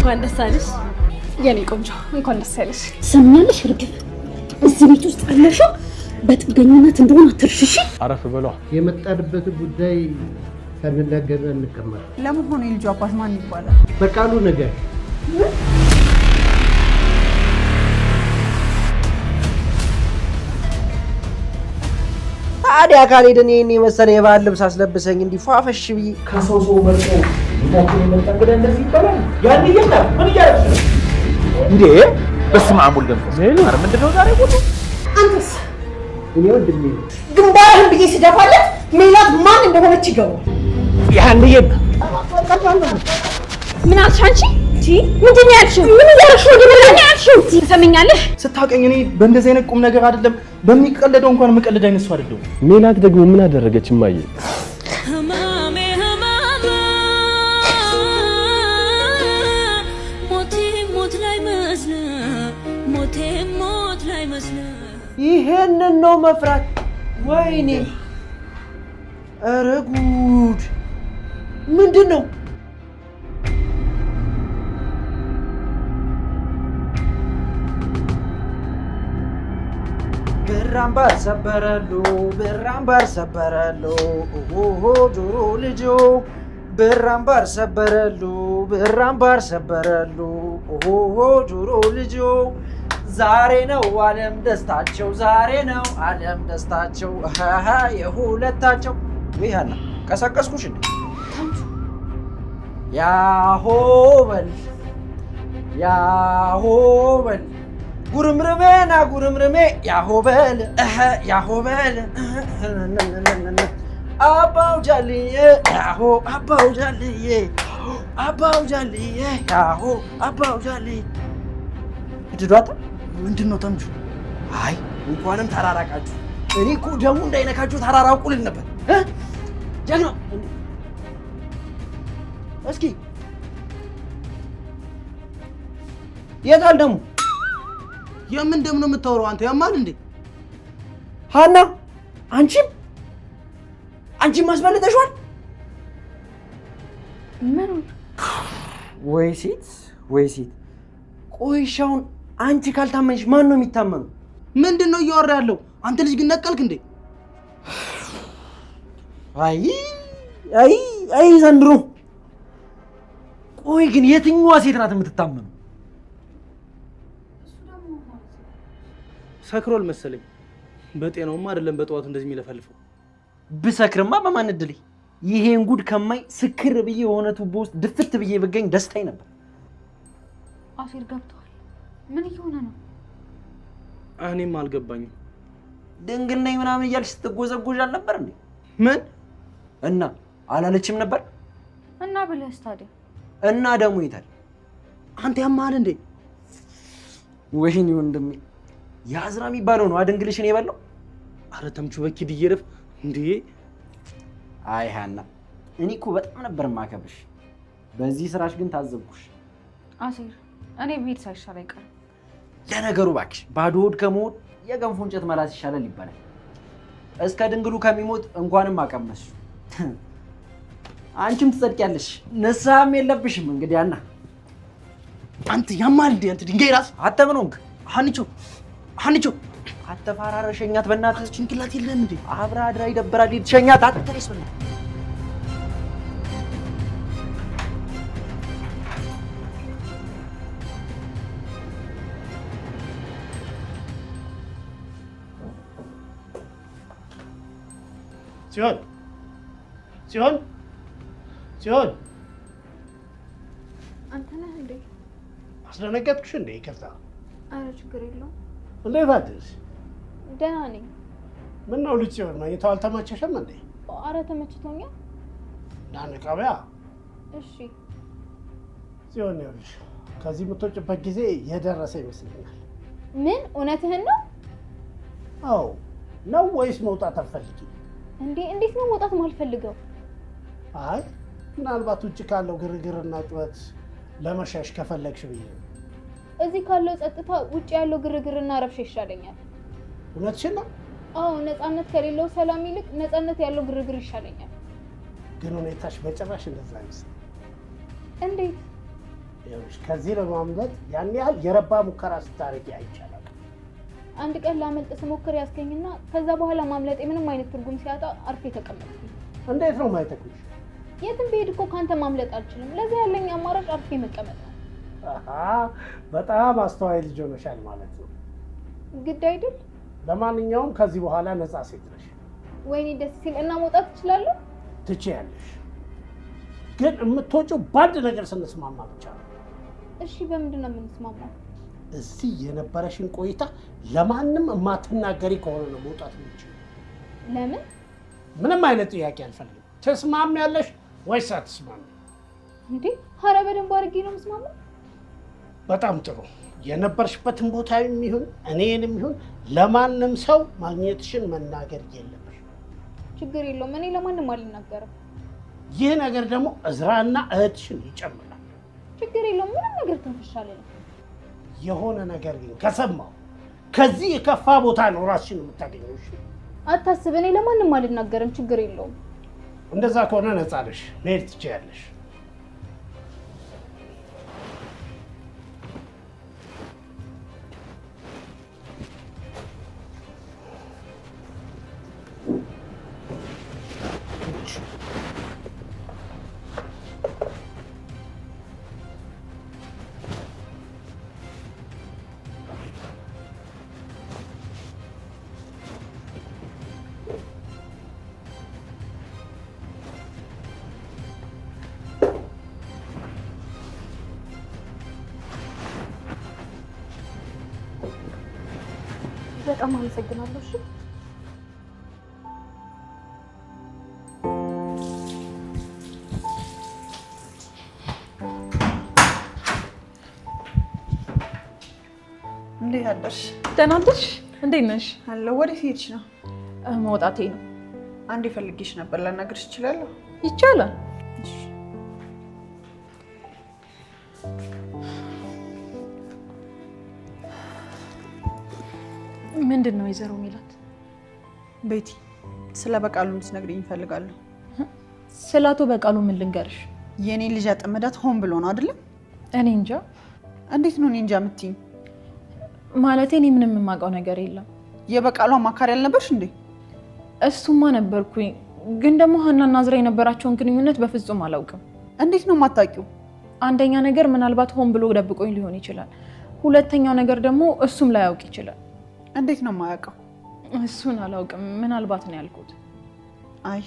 እንኳን ደስ አለሽ የኔ ቆንጆ፣ እንኳን ደስ ያለሽ። ሰምኛለሽ ርግብ፣ እዚህ ቤት ውስጥ አለሽው በጥገኝነት እንደሆነ አትርሽሽ። አረፍ በሏ። የመጣንበት ጉዳይ ከነገር እንቀመጥ። ለመሆኑ የልጁ አባት ማን ይባላል? በቃሉ ነገር ታዲያ ካልሄድን ይሄን የመሰለ የባህል ልብስ አስለብሰኝ እንዲህ ፏፈሽ ብዬ ከሰው መርጦ እንታችን የመጣ እንግዳ እንደዚህ ይባላል? ያን ይየታ ምን እያደረግሽ ነው እንዴ? በስመ አብ ወልድ መንፈስ ቅዱስ። ኧረ ምንድን ነው ዛሬ ሁሉ? አንተስ? እኔ ወንድሜ ግንባርህን ብዬ ስደፋለት ሜላት ማን እንደሆነች ይገባል። ያን ይየታ ምን አልሽ አንቺ? ምንድን ነው ያልሽው? ምን እያደረግሽ ነው? ምንድን ነው ያልሽው? ትሰሚኛለሽ? ስታውቀኝ እኔ በእንደዚህ አይነት ቁም ነገር አይደለም በሚቀለደው እንኳን መቀለድ አይነት ሰው አይደለም። ሜላት ደግሞ ምን አደረገች? እማዬ ይሄንን ነው መፍራት? ወይኔ ኧረ ጉድ! ምንድን ነው? ብራምባር ሰበረሉ ብራምባር ሰበረሉ ኦሆ ጆሮ ልጆ ብራምባር ሰበረሉ ብራምባር ሰበረሉ ኦሆ ጆሮ ልጆ ዛሬ ነው ዓለም ደስታቸው ዛሬ ነው ዓለም ደስታቸው አሃ የሁለታቸው። ወይ ሃና ቀሰቀስኩሽ እንዴ? ያሆ በል ጉርምርሜና ጉርምርሜ ያሆበል ያሆበል አባው ጃልዬ ያሆ አባው ጃልዬ አባው ጃልዬ ያሆ አባው ጃልዬ እድዷታ ምንድን ነው ተምቹ? አይ እንኳንም ተራራቃችሁ። እኔ እኮ ደሙ እንዳይነካችሁ ተራራቁ ልል ነበር። ጀግና እስኪ የታል ደሙ? የምን ደም ነው የምታወራው አንተ? ያማል እንዴ? ሃና አንቺም ማስበልጠሽዋል። ምን ወይ ሴት ቆይሻውን አንቺ ካልታመንሽ ማን ነው የሚታመኑ? ምንድን ነው እያወራ ያለው? አንተ ልጅ ግን ነቀልክ እንዴ? አይ ዘንድሮ ቆይ ግን የትኛዋ ሴት ናት የምትታመኑ? ሰክሮል መሰለኝ። በጤናውማ አይደለም በጠዋቱ እንደዚህ የሚለፈልፈው። ብሰክርማ በማን እድሌ? ይሄን ጉድ ከማይ ስክር ብዬ የሆነ ቱቦ ውስጥ ድፍት ብዬ ብገኝ ደስታኝ ነበር። አሴር ገብቷል። ምን እየሆነ ነው? እኔም አልገባኝም። ድንግል ነኝ ምናምን እያልሽ ስትጎዘጎዣ አልነበር እንዴ? ምን እና አላለችም ነበር? እና ብለህስ ታዲያ? እና ደግሞ ይታል አንተ ያማል እንዴ? ወይኔ ወንድሜ ያዝራ የሚባለው ነው አድንግልሽን የበላው። አረ ተምቹ በኪድ እየረፍ እንዴ! አይ ሃና እኔ እኮ በጣም ነበር ማከብሽ። በዚህ ስራሽ ግን ታዘብኩሽ። አሴር እኔ ቤት ሳይሻል አይቀርም። ለነገሩ እባክሽ ባዶ ሆድ ከመሆን የገንፎ እንጨት መላስ ይሻላል ይባላል። እስከ ድንግሉ ከሚሞት እንኳንም አቀመሽ። አንቺም ትጸድቂያለሽ፣ ንስሐም የለብሽም። እንግዲህ ሃና አንተ ያማል እንዴ? አንተ ድንጋይ ራስ አተምኑክ ሀኒቾ አተፋራረሸኛት በእናትህ ጭንቅላት የለም እንዴ? አብራ አድራ ይደብራል። ይተሸኛት አትተሪስ በእናትህ ሲሆን አንተ ነህ እንዴ? አስደነገጥኩሽ እንዴ? ይቅርታ። አረ ችግር የለውም። እንዴት አደርሽ? ደህና ነኝ። ምነው ልጅ ሲሆን መኝታው አልተመቸሽም እንዴ? አረ ተመችቶኛል። ናንቃቢያ እሺ ሲሆን ይኸውልሽ ከዚህ የምትወጪበት ጊዜ የደረሰ ይመስለኛል። ምን እውነትህን ነው? አዎ ነው ወይስ መውጣት አትፈልጊ እንዴ? እንዴት ነው መውጣት ማልፈልገው? አይ ምናልባት ውጭ ካለው ግርግርና ጩኸት ለመሸሽ ከፈለግሽ ብዬ ነው። እዚህ ካለው ጸጥታ ውጭ ያለው ግርግርና ረብሻ ይሻለኛል። እውነትሽን ነው? አዎ ነፃነት ከሌለው ሰላም ይልቅ ነፃነት ያለው ግርግር ይሻለኛል። ግን ሁኔታሽ በጭራሽ እንደዛ አይመስልም። እንዴት? ከዚህ ለማምለጥ ያን ያህል የረባ ሙከራ ስታረጊ አይቻልም። አንድ ቀን ላመልጥ ስሞክር ያስገኝና ከዛ በኋላ ማምለጤ ምንም አይነት ትርጉም ሲያጣ አርፌ ተቀመጥኩኝ። እንዴት ነው ማይተኩሽ? የትም ብሄድ እኮ ካንተ ማምለጥ አልችልም። ለዛ ያለኝ አማራጭ አርፌ መቀመጥ ነው። በጣም አስተዋይ ልጅ ሆነሻል ማለት ነው። ግድ አይደል? ለማንኛውም ከዚህ በኋላ ነፃ ሴት ነሽ። ወይኔ ደስ ሲል እና መውጣት ትችላለህ? ትችያለሽ፣ ግን የምትወጪው በአንድ ነገር ስንስማማ ብቻ ነው። እሺ፣ በምንድን ነው የምንስማማው? እዚህ የነበረሽን ቆይታ ለማንም የማትናገሪ ከሆነ ነው መውጣት የምትችይው። ለምን? ምንም አይነት ጥያቄ አልፈልግም። ትስማሚያለሽ ወይስ አትስማሚ? እንዴ ኧረ በደንብ አድርጌ ነው የምስማማው። በጣም ጥሩ። የነበርሽበትን ቦታ የሚሆን እኔንም ይሁን ለማንም ሰው ማግኘትሽን መናገር የለብሽ። ችግር የለውም፣ እኔ ለማንም አልናገርም። ይህ ነገር ደግሞ እዝራና እህትሽን ይጨምራል። ችግር የለውም፣ ምንም ነገር ትንፍሻለህ። የሆነ ነገር ግን ከሰማው ከዚህ የከፋ ቦታ ነው ራስሽን የምታገኘው። እሺ አታስብ፣ እኔ ለማንም አልናገርም። ችግር የለውም። እንደዛ ከሆነ ነፃ ነሽ፣ መሄድ ትችያለሽ። በጣም አመሰግናለሁ። እሺ እንዴት አደርሽ? ደህና አደርሽ? እንዴት ነሽ? አለሁ። ወዴት ሄድሽ ነው? መውጣቴ ነው። አንዴ ፈልጌሽ ነበር። ላናግርሽ እችላለሁ? ይቻላል። ምንድን ነው ወይዘሮ ሜላት? ቤቲ፣ ስለ በቃሉ እንድትነግሪኝ እፈልጋለሁ። ስለ አቶ በቃሉ ምን ልንገርሽ? የኔ ልጅ ያጠመዳት ሆን ብሎ ነው አይደለም? እኔ እንጃ። እንዴት ነው እኔ እንጃ የምትይኝ? ማለቴ እኔ ምንም የማውቀው ነገር የለም። የበቃሉ አማካሪ አልነበርሽ እንዴ? እሱማ ነበርኩኝ፣ ግን ደግሞ ሀናና ዝራ የነበራቸውን ግንኙነት በፍጹም አላውቅም። እንዴት ነው የማታውቂው? አንደኛ ነገር ምናልባት ሆን ብሎ ደብቆኝ ሊሆን ይችላል። ሁለተኛው ነገር ደግሞ እሱም ላያውቅ ይችላል። እንዴት ነው የማያውቀው? እሱን አላውቅም፣ ምናልባት ነው ያልኩት። አይ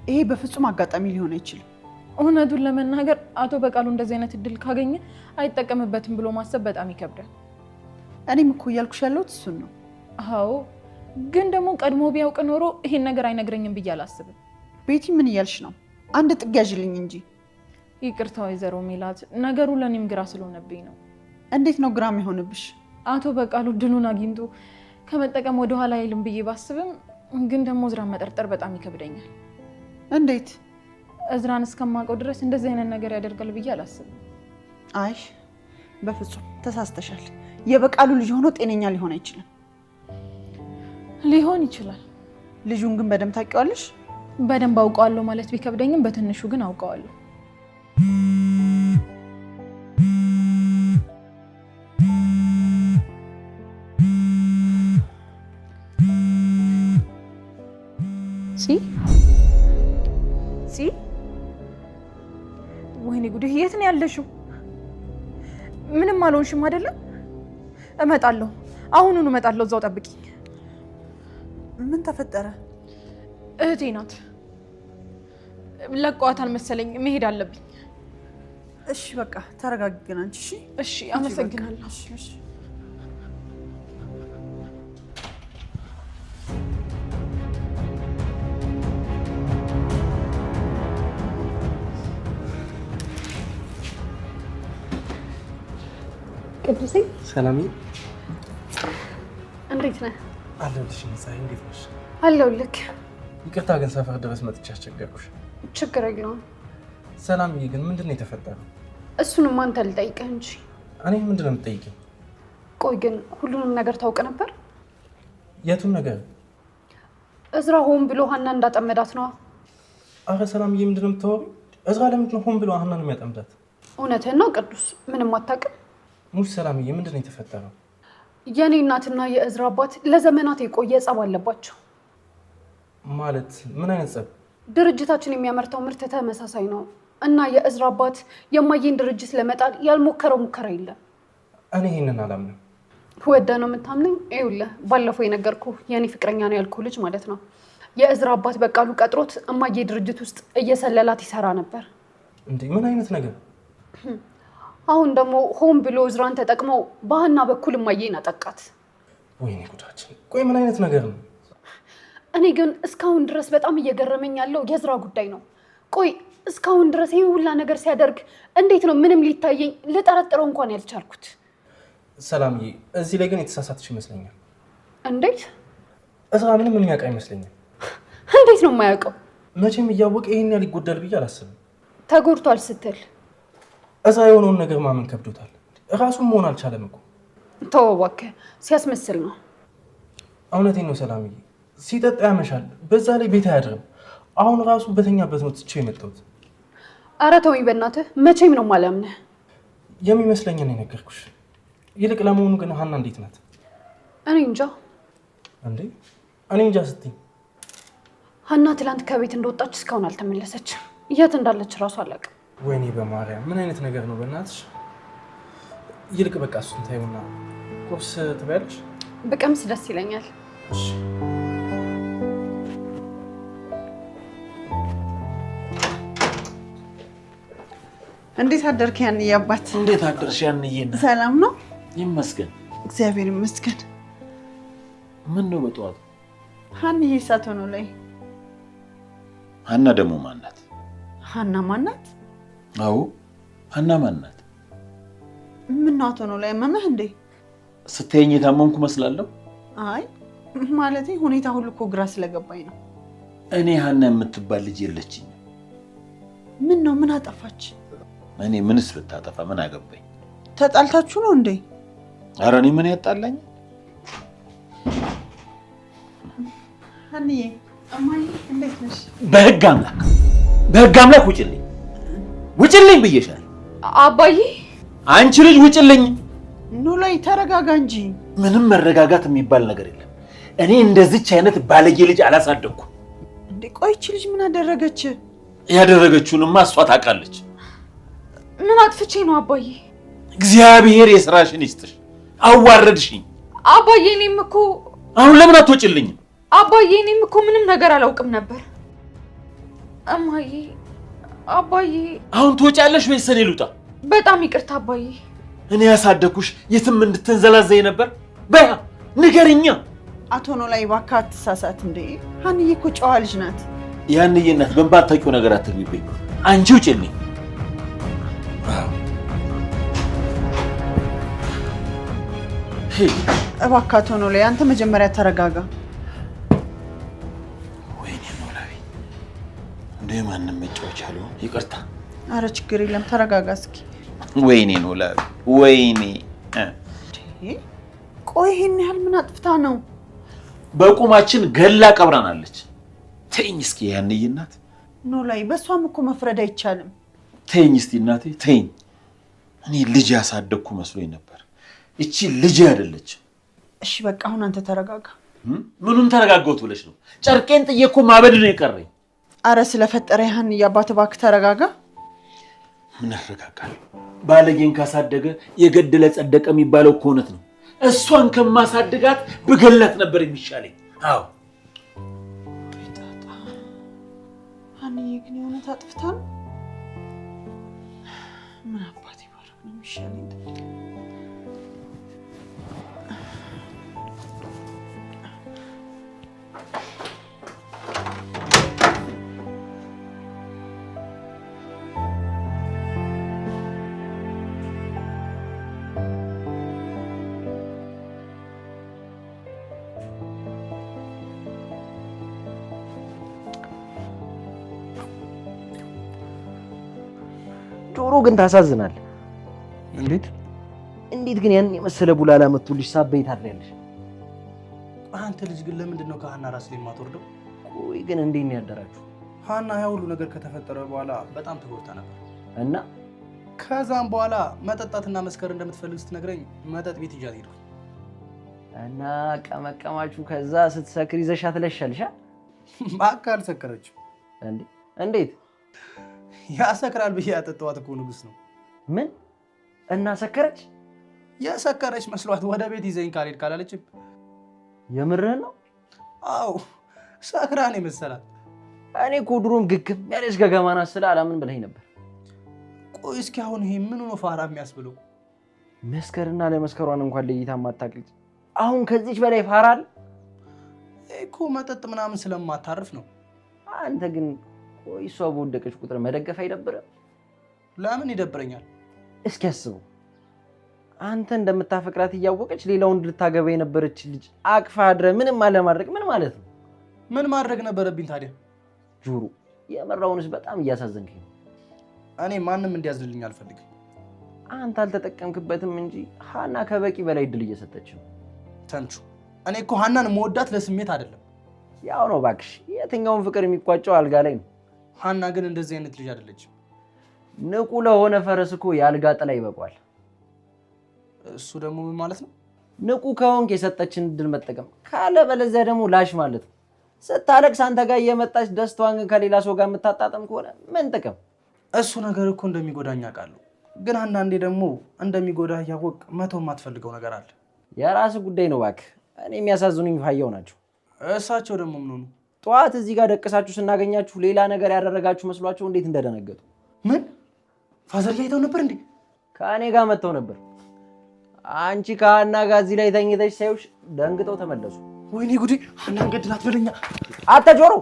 ይሄ በፍጹም አጋጣሚ ሊሆን አይችልም። እውነቱን ለመናገር አቶ በቃሉ እንደዚህ አይነት እድል ካገኘ አይጠቀምበትም ብሎ ማሰብ በጣም ይከብዳል። እኔም እኮ እያልኩሽ ያለሁት እሱን ነው። አዎ፣ ግን ደግሞ ቀድሞ ቢያውቅ ኖሮ ይሄን ነገር አይነግረኝም ብዬ አላስብም። ቤቲ ምን እያልሽ ነው? አንድ ጥግ ያዥልኝ እንጂ። ይቅርታ ወይዘሮ ሜላት፣ ነገሩ ለእኔም ግራ ስለሆነብኝ ነው። እንዴት ነው ግራ የሚሆንብሽ? አቶ በቃሉ እድሉን አግኝቶ ከመጠቀም ወደኋላ አይልም ብዬ ባስብም፣ ግን ደግሞ እዝራን መጠርጠር በጣም ይከብደኛል። እንዴት? እዝራን እስከማውቀው ድረስ እንደዚህ አይነት ነገር ያደርጋል ብዬ አላስብም። አይ በፍጹም ተሳስተሻል። የበቃሉ ልጅ ሆኖ ጤነኛ ሊሆን አይችልም። ሊሆን ይችላል። ልጁን ግን በደንብ ታውቂዋለሽ? በደንብ አውቀዋለሁ ማለት ቢከብደኝም በትንሹ ግን አውቀዋለሁ። ወይኔ ጉዴ! የት ነው ያለሽው? ምንም አልሆንሽም አይደለም? እመጣለሁ፣ አሁኑኑ እመጣለሁ። እዛው ጠብቂኝ። ምን ተፈጠረ? እህቴ ናት። ለቋታል መሰለኝ። መሄድ አለብኝ። እሺ በቃ ተረጋጊ ግን አንቺ። እሺ እሺ፣ አመሰግናለሁ። እሺ ቅዱሴ፣ ሰላምዬ፣ እንዴት ነህ? አለሁልሽ። መሳይ፣ እንዴት ነሽ? አለሁልህ። ይቅርታ ግን ሰፈር ድረስ መጥቼ አስቸገርኩሽ። ችግር የለውም። ሰላምዬ፣ ግን ምንድን ነው የተፈጠረው? እሱንም አንተ ልጠይቅህ እንጂ። እኔ ምንድን ነው የምትጠይቂኝ? ቆይ ግን ሁሉንም ነገር ታውቅ ነበር? የቱን ነገር? እዝራ ሆን ብሎ ሀና እንዳጠመዳት ነዋ። አረ ሰላምዬ፣ ምንድን ነው የምታወሪው? እዝራ ለምንድን ነው ሆን ብሎ ሀናን የሚያጠምዳት? እውነትህን ነው ቅዱስ? ምንም አታውቅም? ሙሽ ሰላምዬ፣ ምንድን ነው የተፈጠረው? የኔ እናትና የእዝራ አባት ለዘመናት የቆየ ጸብ አለባቸው። ማለት ምን አይነት ጸብ? ድርጅታችን የሚያመርተው ምርት ተመሳሳይ ነው እና የእዝራ አባት የማየን ድርጅት ለመጣል ያልሞከረው ሙከራ የለም። እኔ ይሄንን አላምንም። ወደ ነው የምታምነኝ? ይኸውልህ ባለፈው የነገርኩህ የኔ ፍቅረኛ ነው ያልኩህ ልጅ ማለት ነው። የእዝራ አባት በቃሉ ቀጥሮት እማዬ ድርጅት ውስጥ እየሰለላት ይሰራ ነበር። እንዴ ምን አይነት ነገር? አሁን ደግሞ ሆን ብሎ እዝራን ተጠቅመው በሀና በኩል እማዬን አጠቃት። ወይኔ ጉዳችን! ቆይ ምን አይነት ነገር ነው? እኔ ግን እስካሁን ድረስ በጣም እየገረመኝ ያለው የእዝራ ጉዳይ ነው። ቆይ እስካሁን ድረስ ይሄ ሁላ ነገር ሲያደርግ እንዴት ነው ምንም ሊታየኝ ልጠረጥረው እንኳን ያልቻልኩት? ሰላምዬ፣ እዚህ ላይ ግን የተሳሳተሽ ይመስለኛል። እንዴት? እዝራ ምንም የሚያውቅ አይመስለኝም። እንዴት ነው የማያውቀው? መቼም እያወቀ ይሄን ያህል ይጎዳል ብዬ አላስብም። ተጎድቷል ስትል እዝራ የሆነውን ነገር ማመን ከብዶታል። እራሱም መሆን አልቻለም እኮ። ተው እባክህ፣ ሲያስመስል ነው። እውነቴን ነው ሰላምዬ፣ ሲጠጣ ያመሻል፣ በዛ ላይ ቤት አያድርም። አሁን ራሱ በተኛበት ነው ትቼው የመጣሁት። ኧረ ተወኝ በእናትህ፣ መቼም ነው የማላምንህ። የሚመስለኝን ነው የነገርኩሽ። ይልቅ ለመሆኑ ግን ሀና እንዴት ናት? እኔ እንጃ። እንዴ እኔ እንጃ ስትይ? ሀና ትላንት ከቤት እንደወጣች እስካሁን አልተመለሰችም። የት እንዳለች እራሱ አላውቅም። ወይኔ በማርያም ምን አይነት ነገር ነው በእናትሽ። ይልቅ በቃ እሱን ታዩና ቁርስ ትበያለሽ? ብቀምስ ደስ ይለኛል። እሺ። እንዴት አደርክ ያንዬ አባት? እንዴት አደርሽ ያንዬ? ሰላም ነው? ይመስገን። እግዚአብሔር ይመስገን። ምን ነው በጠዋት? ሀንዬ ሳቶ ነው ላይ። ሀና ደግሞ ማናት? ሀና ማናት? አዎ ሀና ማናት? ምን ነው አቶ ነው ላይ ማነህ እንዴ? ስትይኝ የታመምኩ መስላለሁ? አይ ማለቴ ሁኔታ ሁሉ እኮ ግራ ስለገባኝ ነው። እኔ ሀና የምትባል ልጅ የለችኝ። ምን ነው ምን አጠፋች? እኔ ምንስ ብታጠፋ ምን አገባኝ? ተጣልታችሁ ነው እንዴ? ኧረ እኔ ምን ያጣላኝ? ሀንዬ እማዬ እንዴት ነሽ? በህግ አምላክ ውጭልኝ! ውጭልኝ ብዬሻል። አባዬ አንቺ ልጅ ውጭልኝ! ኑ ላይ ተረጋጋ እንጂ። ምንም መረጋጋት የሚባል ነገር የለም። እኔ እንደዚች አይነት ባለጌ ልጅ አላሳደግኩም። እንዴ ቆይቺ ልጅ ምን አደረገች? ያደረገችውንማ እሷ ታውቃለች። ምን አጥፍቼ ነው አባዬ? እግዚአብሔር የሥራሽን ይስጥሽ። አዋረድሽኝ አባዬ። እኔም እኮ አሁን ለምን አትወጭልኝም? አባዬ እኔም እኮ ምንም ነገር አላውቅም ነበር። እማዬ አባዬ። አሁን ትወጫለሽ ወይስ እኔ ልውጣ? በጣም ይቅርታ አባዬ። እኔ ያሳደኩሽ የትም እንድትንዘላዘይ ነበር። በያ ንገሪኛ። አቶ ነው ላይ እባክህ አትሳሳት እንዴ። ሀንዬ እኮ ጨዋ ልጅ ናት። ያንዬ እናት በማታውቂው ነገር አትግቢብኝ። አንቺ ውጭልኝ። እባክህ አቶ ነው ላይ አንተ መጀመሪያ ተረጋጋ። ወይኔ ኖላዊ እንደ ማንም መጫወቻ አለው። ይቅርታ። አረ ችግር የለም ተረጋጋ እስኪ። ወይኔ ኖላዊ ወይኔ። ቆይ ይሄን ያህል ምን አጥፍታ ነው? በቁማችን ገላ ቀብራናለች። ተይኝ እስኪ ያንዬ እናት። ኖላዊ በሷም እኮ መፍረድ አይቻልም። ተይኝ እስቲ እናቴ ተይኝ። እኔ ልጅ ያሳደግኩ መስሎኝ ነበር። እቺ ልጅ አይደለች። እሺ በቃ አሁን አንተ ተረጋጋ። ምኑን ተረጋጋሁት ብለሽ ነው? ጨርቄን ጥዬ እኮ ማበድ ነው የቀረኝ። አረ ስለፈጠረ ሀንዬ አባት እባክህ ተረጋጋ። ምን አረጋጋለሁ? ባለጌን ካሳደገ የገደለ ጸደቀ የሚባለው እኮ እውነት ነው። እሷን ከማሳድጋት ብገላት ነበር የሚሻለኝ። አዎ ሀንዬ ግን የእውነት አጥፍታ ነው? ምን አባት ይባረክ ነው የሚሻለኝ። ጆሮ ግን ታሳዝናል። እንዴት ግን ያን የመሰለ ቡላላ መጥቶልሽ ሳበይ ታድሪያለሽ? አንተ ልጅ ግን ለምንድን ነው ከሀና ራስ ላይ የማትወርደው? ቆይ ግን እንዴት ነው ያደራችሁ? ሀና ያ ሁሉ ነገር ከተፈጠረ በኋላ በጣም ተጎድታ ነበር እና ከዛም በኋላ መጠጣትና መስከር እንደምትፈልግ ስትነግረኝ መጠጥ ቤት ይዣት ሄድኩ እና ቀመቀማችሁ። ከዛ ስትሰክር ይዘሻት ለሻልሻ? በአካል ሰከረችው። እንዴት? ያሰክራል ብዬ ያጠጣዋት እኮ ንጉስ ነው። ምን? እና ሰከረች? የሰከረች መስሏት ወደ ቤት ይዘኝ ካልሄድ ካላለችም። የምርህን ነው? አዎ ሰክራን የመሰላት። እኔ እኮ ድሮም ግግም ያለች ገገማና ስለ አላምን ብለኝ ነበር። ቆይ እስኪ አሁን ይሄ ምን ነው ፋራ የሚያስብለው? መስከርና ለመስከሯን እንኳን ለይታ ማታቅልጭ አሁን ከዚች በላይ ፋራ አለ እኮ። መጠጥ ምናምን ስለማታርፍ ነው። አንተ ግን ቆይ እሷ በወደቀች ቁጥር መደገፍ አይደብርም? ለምን ይደብረኛል? እስኪ አስበው። አንተ እንደምታፈቅራት እያወቀች ሌላውን ልታገባ የነበረች ልጅ አቅፋ አድረ ምንም አለማድረግ ምን ማለት ነው? ምን ማድረግ ነበረብኝ ታዲያ? ጆሮ የመራውንስ በጣም እያሳዘንከኝ ነው። እኔ ማንም እንዲያዝልልኝ አልፈልግም። አንተ አልተጠቀምክበትም እንጂ ሀና ከበቂ በላይ እድል እየሰጠች ነው። ተምቹ እኔ እኮ ሀናን መወዳት ለስሜት አይደለም። ያው ነው እባክሽ፣ የትኛውን ፍቅር የሚቋጨው አልጋ ላይ ነው። ሀና ግን እንደዚህ አይነት ልጅ አይደለችም። ንቁ ለሆነ ፈረስ እኮ የአልጋ ጥላ ይበቋል። እሱ ደግሞ ምን ማለት ነው? ንቁ ከሆንክ የሰጠችን እድል መጠቀም፣ ካለ በለዚያ ደግሞ ላሽ ማለት ነው። ስታለቅስ አንተ ጋር እየመጣች ደስታዋን ግን ከሌላ ሰው ጋር የምታጣጥም ከሆነ ምን ጥቅም? እሱ ነገር እኮ እንደሚጎዳኝ አውቃለሁ። ግን አንዳንዴ ደግሞ እንደሚጎዳ እያወቅ መተው የማትፈልገው ነገር አለ። የራስ ጉዳይ ነው እባክህ። እኔ የሚያሳዝኑኝ ፋያው ናቸው። እሳቸው ደግሞ ምን ሆኑ? ጠዋት እዚህ ጋር ደቅሳችሁ ስናገኛችሁ ሌላ ነገር ያደረጋችሁ መስሏቸው እንዴት እንደደነገጡ። ምን ፋዘር አይተው ነበር እንዴ? ከእኔ ጋር መጥተው ነበር። አንቺ ከሀና ጋር እዚህ ላይ ተኝተሽ ሳይውሽ ደንግጠው ተመለሱ። ወይኔ ጉዴ! ሀናን ገድላት በለኛ። አተ ጆሮ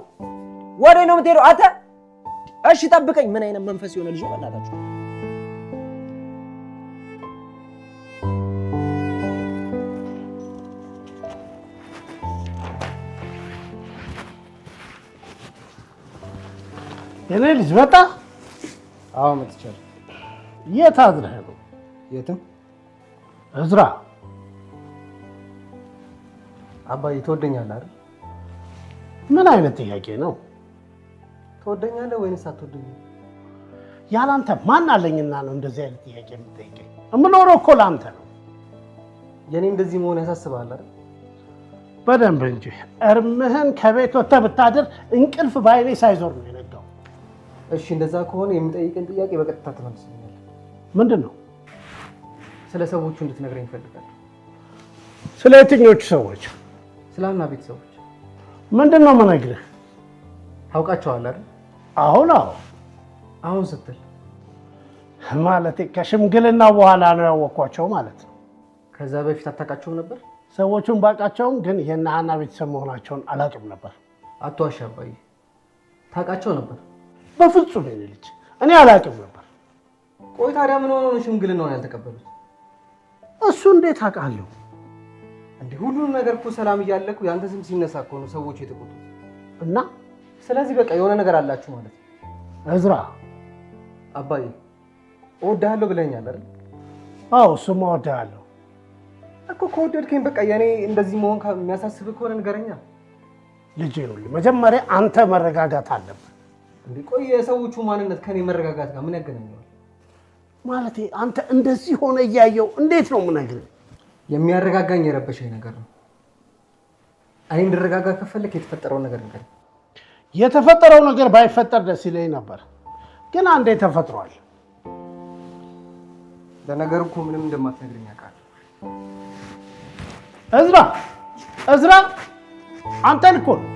ወዴ ነው የምትሄደው? አተ እሺ ጠብቀኝ። ምን አይነት መንፈስ የሆነ ልጅ ነው በእናታችሁ? የኔ ልጅ መጣ? አዎ መጥቻለሁ። የት አድረህ ነው? የትም። እዝራ አባዬ ትወደኛለህ አይደል? ምን አይነት ጥያቄ ነው? ትወደኛለህ ወይንስ አትወደኝም? ያላንተ ማን አለኝና ነው እንደዚህ አይነት ጥያቄ የምትጠይቀኝ? የምኖረው እኮ ለአንተ ነው። የኔ እንደዚህ መሆን ያሳስብሃል አይደል? በደንብ እንጂ። እርምህን ከቤት ወጥተህ ብታድር እንቅልፍ ባይኔ ሳይዞር ነው የነጋው። እሺ እንደዛ ከሆነ የምጠይቅን ጥያቄ በቀጥታ ትመልስልኛለህ። ምንድን ነው? ስለ ሰዎቹ እንድትነግረኝ እፈልጋለሁ። ስለ የትኞቹ ሰዎች? ስለ ሀና ቤተሰቦች። ምንድን ነው የምነግርህ? ታውቃቸዋለህ አይደል? አሁን አሁን ስትል ማለቴ ከሽምግልና በኋላ ነው ያወቅኳቸው ማለት ነው። ከዛ በፊት አታውቃቸውም ነበር? ሰዎቹን ባውቃቸውም ግን የእነ ሀና ቤተሰብ መሆናቸውን አላውቅም ነበር። አትዋሽ አባዬ፣ ታውቃቸው ነበር? በፍጹም የኔ ልጅ እኔ አላውቅም ነበር። ቆይ ታዲያ ምን ሆነው ነው ሽምግልናውን ያልተቀበሉት? እሱ እንዴት አውቃለሁ? እንዴ ሁሉንም ነገር እኮ ሰላም እያለ እኮ ያንተ ስም ሲነሳ እኮ ነው ሰዎቹ የተቆጡት። እና ስለዚህ በቃ የሆነ ነገር አላችሁ ማለት ነው። እዝራ አባዬ እወድሃለሁ ብለኸኛል አይደል? አዎ እሱማ እወድሃለሁ እኮ። ከወደድከኝ በቃ የኔ እንደዚህ መሆን የሚያሳስብህ ከሆነ ንገረኛ። ልጄ ነው። መጀመሪያ አንተ መረጋጋት አለብህ። እንዴ ቆይ የሰዎቹ ማንነት ከኔ መረጋጋት ጋር ምን ያገናኘዋል? ማለቴ አንተ እንደዚህ ሆነ እያየው እንዴት ነው የምነግርህ? የሚያረጋጋኝ የረበሸኝ ነገር ነው። እኔ እንድረጋጋ ከፈለክ የተፈጠረውን ነገር ንገረኝ። የተፈጠረው ነገር ባይፈጠር ደስ ይለኝ ነበር፣ ግን አንዴ ተፈጥሯል። ለነገሩ እኮ ምንም እንደማትነግረኝ አውቃለሁ። እዝራ አንተን እኮ ነው።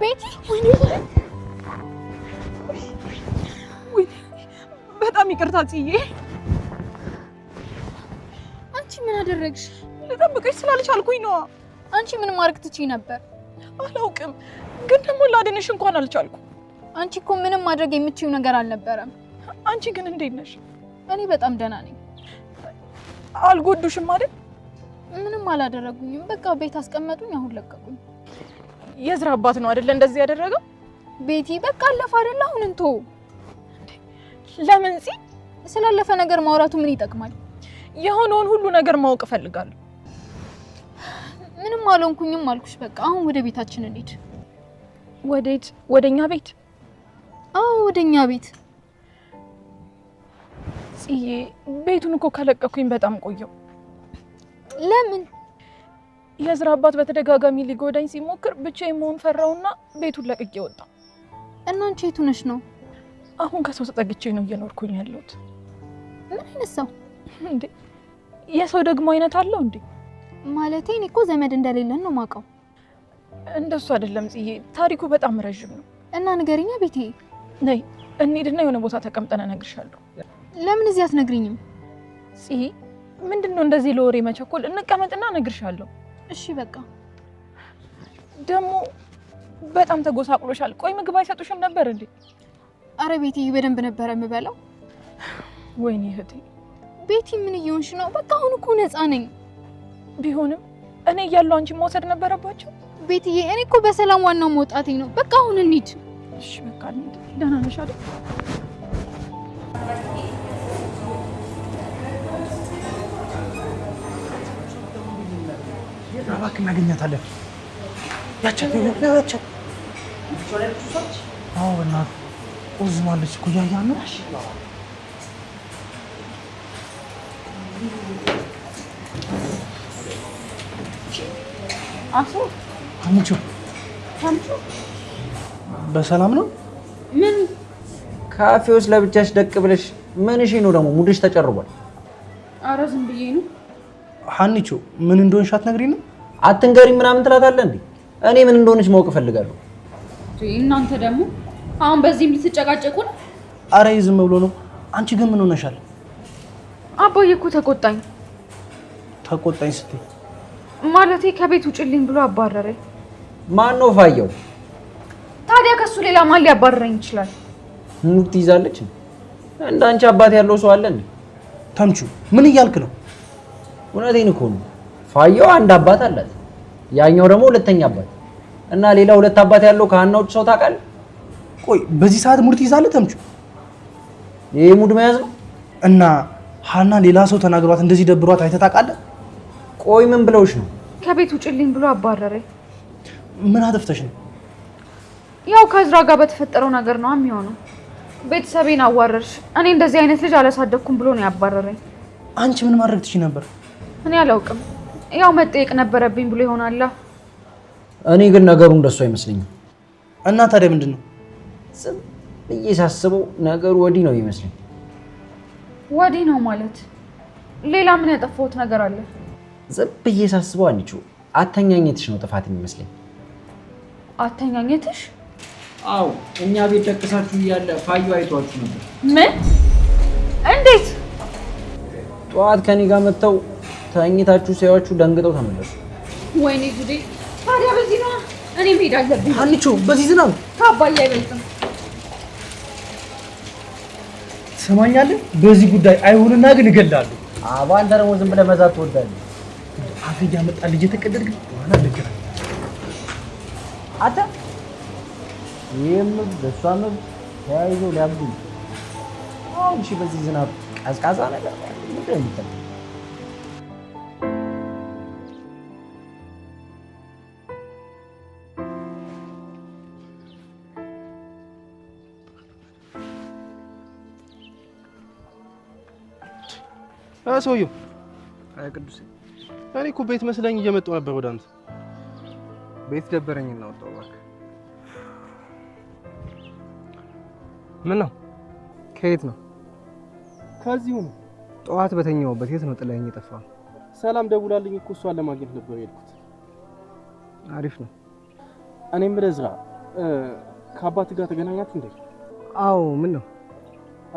ቤቲ በጣም ይቅርታ ጽዬ። አንቺ ምን አደረግሽ? ልጠብቅሽ ስላልቻልኩኝ ነዋ። አንቺ ምን ማድረግ ትችይ ነበር? አላውቅም፣ ግን ደግሞ ላድንሽ እንኳን አልቻልኩም። አንቺ እኮ ምንም ማድረግ የምትችይው ነገር አልነበረም። አንቺ ግን እንዴት ነሽ? እኔ በጣም ደህና ነኝ። አልጎዱሽም አይደል? ምንም አላደረጉኝም። በቃ ቤት አስቀመጡኝ፣ አሁን ለቀቁኝ። የዝራ አባት ነው አይደል እንደዚህ ያደረገው? ቤቲ በቃ አለፈ አይደል? አሁን እንቶ ለምን ስላለፈ ነገር ማውራቱ ምን ይጠቅማል? የሆነውን ሁሉ ነገር ማወቅ እፈልጋለሁ። ምንም አልሆንኩኝም አልኩሽ። በቃ አሁን ወደ ቤታችን እንሂድ። ወዴት? ወደኛ ቤት? አዎ ወደኛ ቤት። ጽዬ ቤቱን እኮ ከለቀኩኝ በጣም ቆየው። ለምን? የዝራ አባት በተደጋጋሚ ሊጎዳኝ ሲሞክር ብቻዬን መሆን ፈራውና ቤቱን ለቅቄ ወጣ። እና አንቺ የቱ ነሽ ነው? አሁን ከሰው ተጠግቼ ነው እየኖርኩኝ ያለሁት። ምን አይነት ሰው እንዴ? የሰው ደግሞ አይነት አለው እንዴ? ማለቴ እኔ እኮ ዘመድ እንደሌለን ነው ማውቀው። እንደሱ አይደለም ጽዬ፣ ታሪኩ በጣም ረጅም ነው። እና ንገሪኛ ቤቴ። ነይ እንሂድና የሆነ ቦታ ተቀምጠን እነግርሻለሁ። ለምን እዚህ አትነግሪኝም? ጽዬ ምንድነው እንደዚህ ለወሬ መቸኮል? እንቀመጥና እነግርሻለሁ። እሺ በቃ። ደግሞ በጣም ተጎሳቅሎሻል። ቆይ ምግብ አይሰጡሽም ነበር እንዴ? አረ ቤቴ በደንብ ነበር የምበላው። ወይኔ እህቴ። ቤቲ ምን እየሆንሽ ነው? በቃ አሁን እኮ ነፃ ነኝ። ቢሆንም እኔ እያለሁ አንቺ መውሰድ ነበረባቸው። ቤትዬ እኔ እኮ በሰላም ዋናው መውጣቴ ነው። በቃ አሁን እንሂድ። እሺ በቃ እንሂድ። ደህና ነሽ አይደል? እባክህ እናገኛታለን። ያቻት። አዎ እናት ኦዝማለች እኮ እያያን ነው። አንቺ በሰላም ነው? ምን ካፌ ውስጥ ለብቻሽ ደቅ ብለሽ ምን እሺ ነው ደግሞ ሙድሽ ተጨርቧል። ኧረ ዝም ብዬ ነው። ሀኒቾ ምን እንደሆንሽ አትነግሪንም? አትንገሪ ምናምን ትላታለህ እንዴ? እኔ ምን እንደሆነች ማወቅ እፈልጋለሁ። እናንተ ደግሞ አሁን በዚህም ልትጨቃጨቁ ነው? አረ ዝም ብሎ ነው። አንቺ ግን ምን ሆነሻል? አባዬ እኮ ተቆጣኝ። ተቆጣኝ ስትይ ማለቴ ከቤት ውጭልኝ ብሎ አባረረኝ። ማን ነው ፋየው? ታዲያ ከሱ ሌላ ማን ሊያባረረኝ ይችላል? ሙድ ትይዛለች። እንዳንቺ አባት ያለው ሰው አለ እንዴ? ተምቹ ምን እያልክ ነው? እውነቴን እኮ ነው። ፋየው አንድ አባት አላት፣ ያኛው ደግሞ ሁለተኛ አባት እና ሌላ ሁለት አባት ያለው ከሀና ውጭ ሰው ታውቃለህ? ቆይ በዚህ ሰዓት ሙድ ትይዛለህ ተምቹ? ይሄ ሙድ መያዝ ነው? እና ሀና ሌላ ሰው ተናግሯት እንደዚህ ደብሯት አይተህ ታውቃለህ? ቆይ ምን ብለውሽ ነው? ከቤት ውጭልኝ ብሎ አባረረኝ። ምን አጥፍተሽ ነው? ያው ከዝራ ጋር በተፈጠረው ነገር ነው የሚሆነው። ቤተሰቤን አዋረርሽ፣ እኔ እንደዚህ አይነት ልጅ አላሳደኩም ብሎ ነው ያባረረኝ። አንቺ ምን ማድረግ ትችይ ነበር? እኔ አላውቅም። ያው መጠየቅ ነበረብኝ ብሎ ይሆናል። እኔ ግን ነገሩ እንደሱ አይመስለኝም። እና ታዲያ ምንድን ነው? ዝም ብዬ ሳስበው ነገሩ ወዲህ ነው ይመስለኝ። ወዲህ ነው ማለት? ሌላ ምን ያጠፋሁት ነገር አለ? ዝም ብዬ ሳስበው አንቺ አተኛኘትሽ ነው ጥፋት የሚመስለኝ። አተኛኘትሽ? አው እኛ ቤት ደቅሳችሁ እያለ ፋዩ አይቷችሁ ነበር። ምን? እንዴት? ጠዋት ከኔ ጋር መጥተው ተኝታችሁ ሲያዩአችሁ ደንግጠው ተመለሱ። ወይኔ ጉዴ! ታዲያ በዚህ ነው እኔ መሄድ አለብኝ። ሀኒቾ በዚህ ዝናብ ከአባዬ አይበልጥም። ትሰማኛለህ? በዚህ ጉዳይ አይሆንና ግን እገላለሁ። አንተ ደግሞ ዝም ብለህ መዛት ትወዳለህ። አፍ እያመጣ ልጅ የተቀደድክ በኋላ ልግራ አንተ ይህም በሷም ተያይዞ ሊያብዱ። አሁን እሺ በዚህ ዝናብ ቀዝቃዛ ነገር ምንድን ነው የሚጠጣው? ሰውዬው አይ ቅዱስ፣ እኔ እኮ ቤት መስለኝ እየመጣሁ ነበር ወደ አንተ። ቤት ደበረኝ እና ወጣሁ። እባክህ ምን ነው? ከየት ነው? ከዚሁ ነው። ጠዋት በተኛሁበት የት ነው ጥለኸኝ የጠፋህ? ሰላም ደውላልኝ እኮ እሷን ለማግኘት ነበር የሄድኩት። አሪፍ ነው። እኔ የምልህ እዝራ፣ ከአባት ጋር ተገናኛችሁ እንዴ? አዎ። ምን ነው?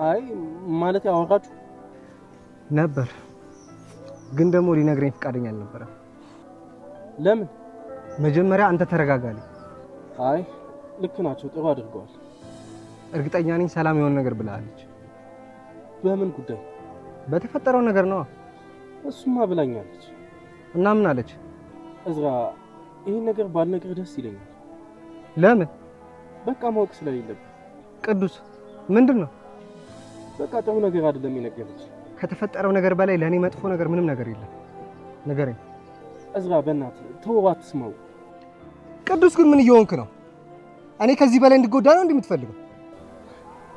አይ ማለት አወራችሁ ነበር፣ ግን ደግሞ ሊነግረኝ ፈቃደኛ አልነበረም። ለምን? መጀመሪያ አንተ ተረጋጋልኝ። አይ ልክ ናቸው፣ ጥሩ አድርገዋል። እርግጠኛ ነኝ ሰላም የሆነ ነገር ብላለች። በምን ጉዳይ? በተፈጠረው ነገር ነው። እሱማ ብላኛለች። እና ምን አለች? እዝራ፣ ይህን ነገር ባልነግርህ ደስ ይለኛል። ለምን? በቃ ማወቅ ስለሌለብህ። ቅዱስ፣ ምንድን ነው? በቃ ጥሩ ነገር አይደለም የነገረች። ከተፈጠረው ነገር በላይ ለእኔ መጥፎ ነገር ምንም ነገር የለም። ንገረኝ እዝራ፣ በእናትህ ተወው፣ አትስማው። ቅዱስ ግን ምን እየሆንክ ነው? እኔ ከዚህ በላይ እንድጎዳ ነው እንደምትፈልገው?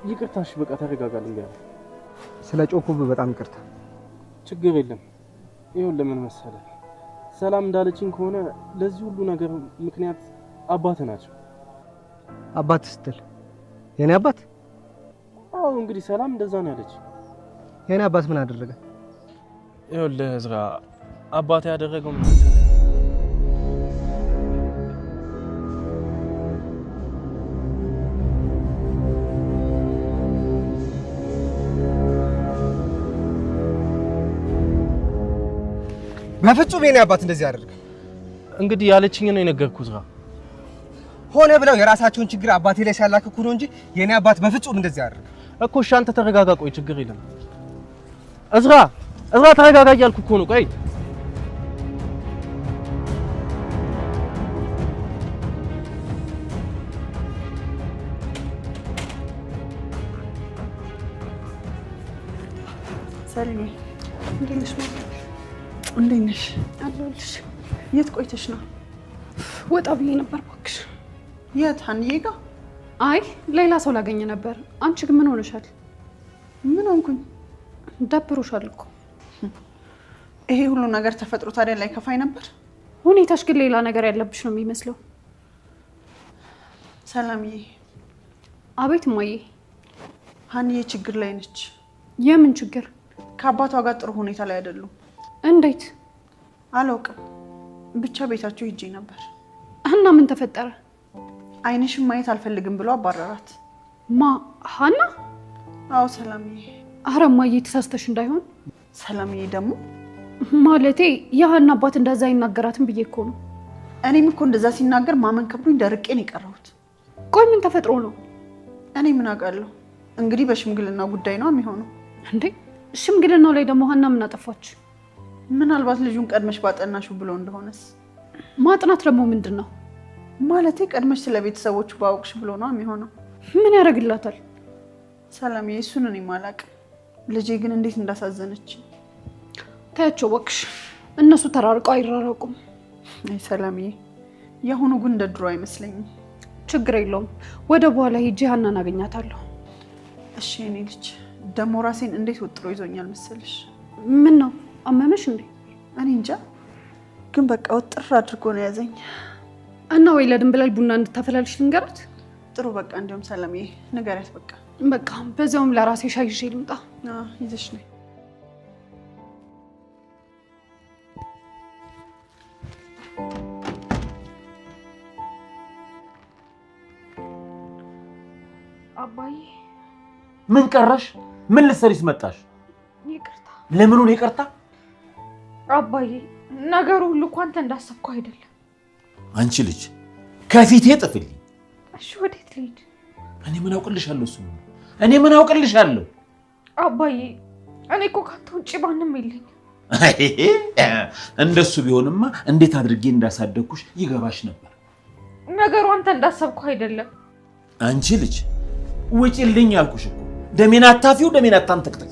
ይቅርታሽ፣ በቃ ተረጋጋልኝ። ስለ ጮኩብህ በጣም ይቅርታ። ችግር የለም። ይሁን። ለምን መሰለህ ሰላም እንዳለችኝ ከሆነ ለዚህ ሁሉ ነገር ምክንያት አባትህ ናቸው። አባት ስትል የኔ አባት? አዎ እንግዲህ ሰላም እንደዛ ነው ያለች። የኔ አባት ምን አደረገ? ይኸውልህ እዝራ፣ አባቴ ያደረገው ምን መሰለህ? በፍጹም የኔ አባት እንደዚህ ያደርግ። እንግዲህ ያለችኝ ነው የነገርኩህ እዝራ። ሆነ ብለው የራሳቸውን ችግር አባቴ ላይ ሲያላክኩ ነው እንጂ የኔ አባት በፍጹም እንደዚህ ያደርግ እኮ። እሺ አንተ ተረጋጋ። ቆይ ችግር የለም እዝራ፣ ተረጋጋ እያልኩ እኮ ነው። ቆይ ሰልሜ እንዴት ነሽ? እንዴት ነሽ? አለሁልሽ። የት ቆይተሽ ነው? ወጣ ብዬ ነበር እባክሽ። የት? ሀንዬ ጋር? አይ ሌላ ሰው ላገኘ ነበር። አንቺ ግን ምን ሆነሻል? ምን ሆንኩኝ? ደብሮሻል እኮ። ይሄ ሁሉ ነገር ተፈጥሮ ታዲያ ላይ ከፋይ ነበር? ሁኔታሽ ግን ሌላ ነገር ያለብሽ ነው የሚመስለው። ሰላምዬ። አቤት እማዬ። ሀንዬ ችግር ላይ ነች። የምን ችግር? ከአባቷ ጋር ጥሩ ሁኔታ ላይ አይደሉም። እንዴት? አላውቅም፣ ብቻ ቤታቸው ሂጄ ነበር። እና ምን ተፈጠረ? አይንሽን ማየት አልፈልግም ብሎ አባረራት። ማ? ሀና? አዎ ሰላምዬ። ኧረ እማዬ ተሳስተሽ እንዳይሆን። ሰላምዬ ደግሞ ማለቴ የሀና አባት እንደዛ አይናገራትም ብዬ እኮ ነው። እኔም እኮ እንደዛ ሲናገር ማመን ከብዶኝ ደርቄ ነው የቀረሁት። ቆይ ምን ተፈጥሮ ነው? እኔ ምን አውቃለሁ። እንግዲህ በሽምግልና ጉዳይ ነው የሚሆነው። እንዴ ሽምግልናው ላይ ደግሞ ሀና ምን አጠፋች? ምናልባት ልጁን ቀድመሽ ባጠናሹ ብሎ እንደሆነስ። ማጥናት ደግሞ ምንድን ነው? ማለቴ ቀድመሽ ስለ ቤተሰቦቹ ባወቅሽ ብሎ ነው የሚሆነው። ምን ያደርግላታል? ሰላምዬ እሱን እኔም አላውቅም። ልጄ ግን እንዴት እንዳሳዘነች። ታያቸው እባክሽ፣ እነሱ ተራርቀው አይራረቁም። አይ ሰላምዬ፣ የአሁኑ ግን እንደ ድሮ አይመስለኝም። ችግር የለውም፣ ወደ በኋላ ሄጄ ሀናን አገኛታለሁ። እሺ የኔ ልጅ። ደግሞ ራሴን እንዴት ወጥሮ ይዞኛል መሰለሽ። ምን ነው አመመሽ እንዴ? እኔ እንጃ፣ ግን በቃ ወጥር አድርጎ ነው ያዘኝ። እና ወይ ለድንብላል ቡና እንድታፈላልሽ ልንገራት? ጥሩ በቃ እንዲሁም ሰላምዬ ንገሪያት በቃ። በቃ በዚያውም ለራሴ ሻይ ይዤ ልምጣ። ይዘሽ ነይ። አባዬ ምን ቀረሽ? ምን ልትሰሪስ መጣሽ? ይቅርታ። ለምኑን ይቅርታ? አባዬ ነገሩ ሁሉ እኮ አንተ እንዳሰብከው አይደለም። አንቺ ልጅ ከፊቴ ጥፍልኝ። እሺ ወዴት ልሂድ? እኔ ምን አውቅልሻለሁ? እሱ እኔ ምን አውቅልሻለሁ? አባዬ እኔ እኮ ካንተ ውጭ ማንም የለኝም። እንደሱ ቢሆንማ እንዴት አድርጌ እንዳሳደግኩሽ ይገባሽ ነበር። ነገሩ አንተ እንዳሰብከው አይደለም። አንቺ ልጅ ውጪልኝ አልኩሽ እኮ። ደሜን አታፊው፣ ደሜን አታንተክተክ።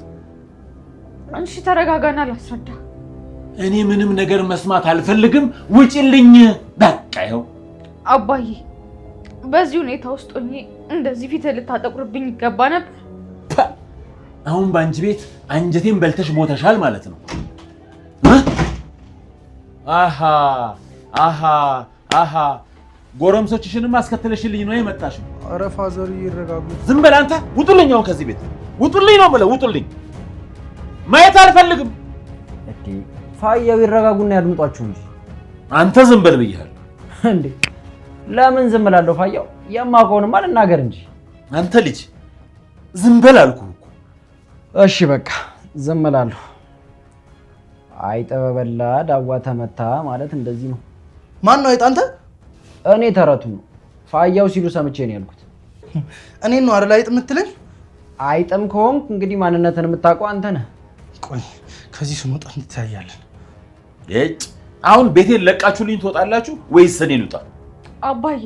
አንቺ ተረጋጋና ላስረዳ። እኔ ምንም ነገር መስማት አልፈልግም። ውጪልኝ በቃ። ይኸው አባዬ በዚህ ሁኔታ ውስጥ ሆኜ እንደዚህ ፊት ልታጠቁርብኝ ይገባ ነበር? አሁን በአንቺ ቤት አንጀቴን በልተሽ ሞተሻል ማለት ነው። አሃ አሃ አሃ ጎረምሶችሽንም አስከተለሽልኝ ነው የመጣሽው? ኧረ ፋዘር ይረጋጉ። ዝም በል አንተ። ውጡልኝ! አሁን ከዚህ ቤት ውጡልኝ ነው የምለው። ውጡልኝ! ማየት አልፈልግም። እቴ ፋያው ይረጋጉና ያድምጧችሁ እንጂ። አንተ ዝም በል ብያለሁ። እንዴ ለምን ዝም እላለሁ? ፋያው የማውቀውንማ ልናገር እንጂ። አንተ ልጅ ዝም በል አልኩህ እኮ። እሺ በቃ ዝም እላለሁ። አይጠ በበላ ዳዋ ተመታ ማለት እንደዚህ ነው። ማን ነው አይጥ? አንተ? እኔ ተረቱ ነው ፋያው ሲሉ ሰምቼ ነው ያልኩት። እኔን ነው አይደል አይጥ የምትለኝ? አይጥም ከሆንክ እንግዲህ ማንነትን የምታውቀው አንተ ነህ። ቆይ ከዚህ ስንወጣ እንተያያለን። እጭ አሁን ቤቴን ለቃችሁልኝ ትወጣላችሁ ወይስ እኔ ልውጣ? አባዬ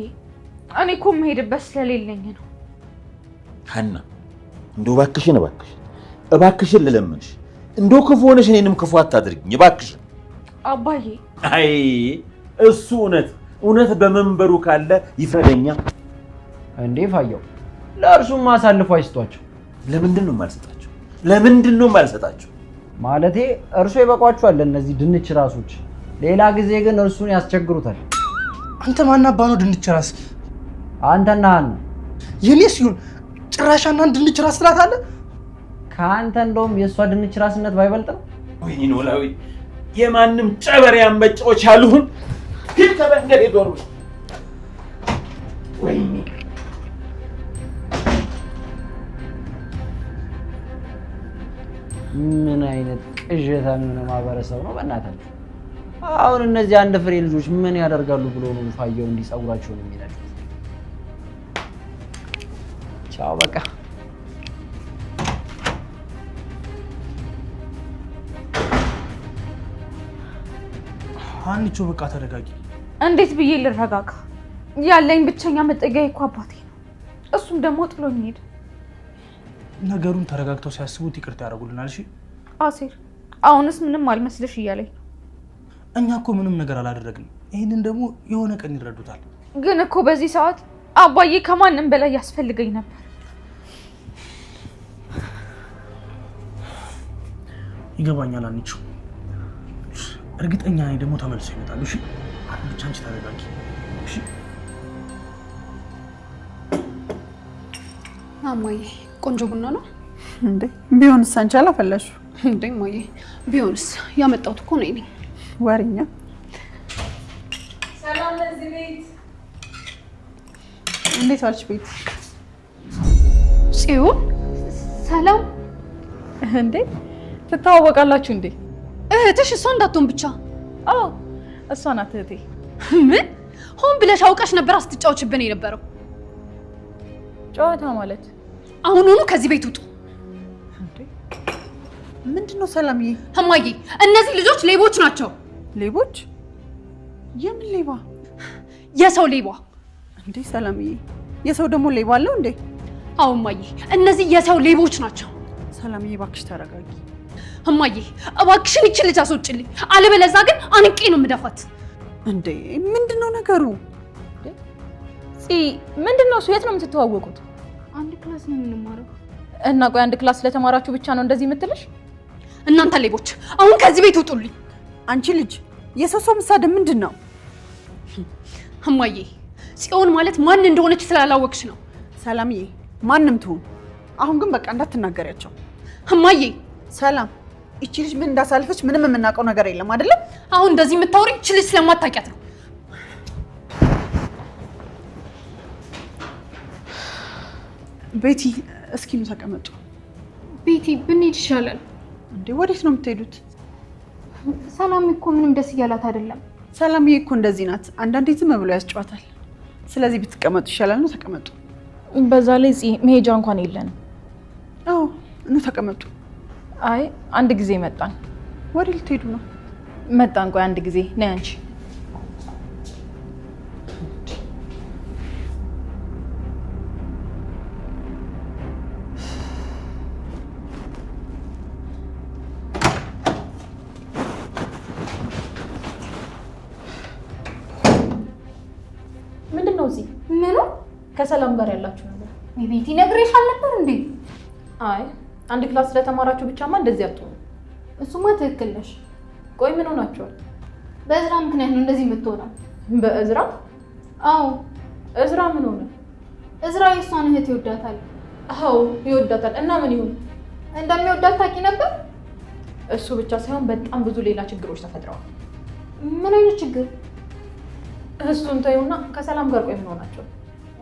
እኔ እኮ የምሄድበት ስለሌለኝ ነው። ሀና እንደው እባክሽን እባክሽን ልለምንሽ፣ እንደው ክፉ ሆነሽ እኔንም ክፉ አታድርጊኝ እባክሽን። አባዬ አይ እሱ እውነት በመንበሩ ካለ ይፍረደኛ። እንዴ ፋየው፣ ለእርሱም አሳልፎ አይስጧቸው። ለምንድን ነው የማልሰጣቸው? ለምንድን ነው የማልሰጣቸው? ማለቴ እርሱ ይበቋቸዋል እነዚህ ድንች ራሶች። ሌላ ጊዜ ግን እርሱን ያስቸግሩታል። አንተ ማን አባ ነው ድንች ራስ? አንተና ሀና። የኔስ ይሁን ጭራሽ ሀናን ድንች ራስ ትላታለህ? ከአንተ እንደውም የእሷ ድንች ራስነት ባይበልጥም። ወይኔ ኖላዊ፣ የማንም ጨበሪያን መጫወቻ አልሁን። ሂድ ከመንገድ ዶር። ወይኔ ምን አይነት ቅዠታም የሆነ ማህበረሰብ ነው በእናታችሁ። አሁን እነዚህ አንድ ፍሬ ልጆች ምን ያደርጋሉ ብሎ ነው ፋየው እንዲህ ጸጉራቸውን የሚነጩት? ቻው በቃ። ሀኒቾ በቃ ተረጋጊ። እንዴት ብዬ ልረጋጋ? ያለኝ ብቸኛ መጠጊያ እኮ አባቴ ነው። እሱም ደግሞ ጥሎኝ ሄደ። ነገሩን ተረጋግተው ሲያስቡት ይቅርታ ያደርጉልናል። እሺ አሴር፣ አሁንስ ምንም አልመስልሽ እያለኝ ነው። እኛ እኮ ምንም ነገር አላደረግንም። ይህንን ደግሞ የሆነ ቀን ይረዱታል። ግን እኮ በዚህ ሰዓት አባዬ ከማንም በላይ ያስፈልገኝ ነበር። ይገባኛል ሀኒቾ፣ እርግጠኛ ነኝ ደግሞ ተመልሶ ይመጣሉ። እሺ ብቻ አንቺ ተረጋጊ። እሺ እማዬ፣ ቆንጆ ቡና ነው እንዴ? ቢሆንስ አንቺ አላፈላሽው እንዴ? እማዬ ቢሆንስ ያመጣሁት እኮ ነኝ። ወሬኛ። ሰላም ለዚህ ቤት። እንዴት ዋልሽ ቤት? ጽዮን ሰላም። እንዴ ትተዋወቃላችሁ እንዴ? እህትሽ እሷ እንዳትሆን ብቻ። አዎ እሷ ናት እህቴ። ምን ሆን ብለሽ አውቀሽ ነበር አስትጫወችብን የነበረው? ጨዋታ ማለት አሁኑኑ ከዚህ ቤት ውጡ። ምንድነው ሰላምዬ? እማዬ እነዚህ ልጆች ሌቦች ናቸው። ሌቦች? የምን ሌባ? የሰው ሌባ። እንዴ ሰላምዬ፣ የሰው ደግሞ ሌባ አለው እንዴ? አዎ እማዬ፣ እነዚህ የሰው ሌቦች ናቸው። ሰላምዬ እባክሽ ተረጋጊ። እማዬ እባክሽን ይቺ ልጅ አስወጪልኝ፣ አለበለዚያ ግን አንቄ ነው የምደፋት። እንዴ ምንድነው ነገሩ? ምንድነው እሱ? የት ነው የምትተዋወቁት? አንድ ክላስ ነው የምንማረው። እና ቆይ አንድ ክላስ ስለተማራችሁ ብቻ ነው እንደዚህ የምትልሽ? እናንተ ሌቦች አሁን ከዚህ ቤት ውጡልኝ። አንቺ ልጅ የሰው መሳደብ ምንድን ነው? እማዬ ጽዮን ማለት ማን እንደሆነች ስላላወቅሽ ነው። ሰላምዬ ማንም ትሁን፣ አሁን ግን በቃ እንዳትናገሪያቸው። እማዬ ሰላም፣ እቺ ልጅ ምን እንዳሳልፈች ምንም የምናውቀው ነገር የለም አይደለም? አሁን እንደዚህ የምታወሪ እቺ ልጅ ስለማታውቂያት ነው። ቤቲ እስኪ ነው ተቀመጡ። ቤቲ ብንሄድ ይሻላል። እንዴ ወዴት ነው የምትሄዱት? ሰላም እኮ ምንም ደስ እያላት አይደለም። ሰላምዬ እኮ እንደዚህ ናት፣ አንዳንዴ ዝም ብሎ ያስጨዋታል። ስለዚህ ብትቀመጡ ይሻላል ነው። ተቀመጡ። በዛ ላይ መሄጃ እንኳን የለንም። አዎ ነው ተቀመጡ። አይ አንድ ጊዜ መጣን። ወዴት ልትሄዱ ነው? መጣን። ቆይ አንድ ጊዜ ነይ አንቺ። ምንድነው እዚህ? ምኑ? ከሰላም ጋር ያላችሁ ነገር? ቤቲ ነግሬሻል ነበር እንዴ? አይ አንድ ክላስ ስለተማራችሁ ብቻማ እንደዚህ አትሆኑ። እሱማ ትክክል ነሽ። ቆይ ምን ሆናችኋል? በእዝራ ምክንያት ነው እንደዚህ የምትሆነው። በእዝራ? አዎ። እዝራ ምን ሆነ? እዝራ የእሷን እህት ይወዳታል። አዎ ይወዳታል። እና ምን ይሁን? እንደሚወዳት ታውቂ ነበር? እሱ ብቻ ሳይሆን በጣም ብዙ ሌላ ችግሮች ተፈጥረዋል። ምን አይነት ችግር? እሱን ተይውና ከሰላም ጋር ቆይ ምን ሆናቸው?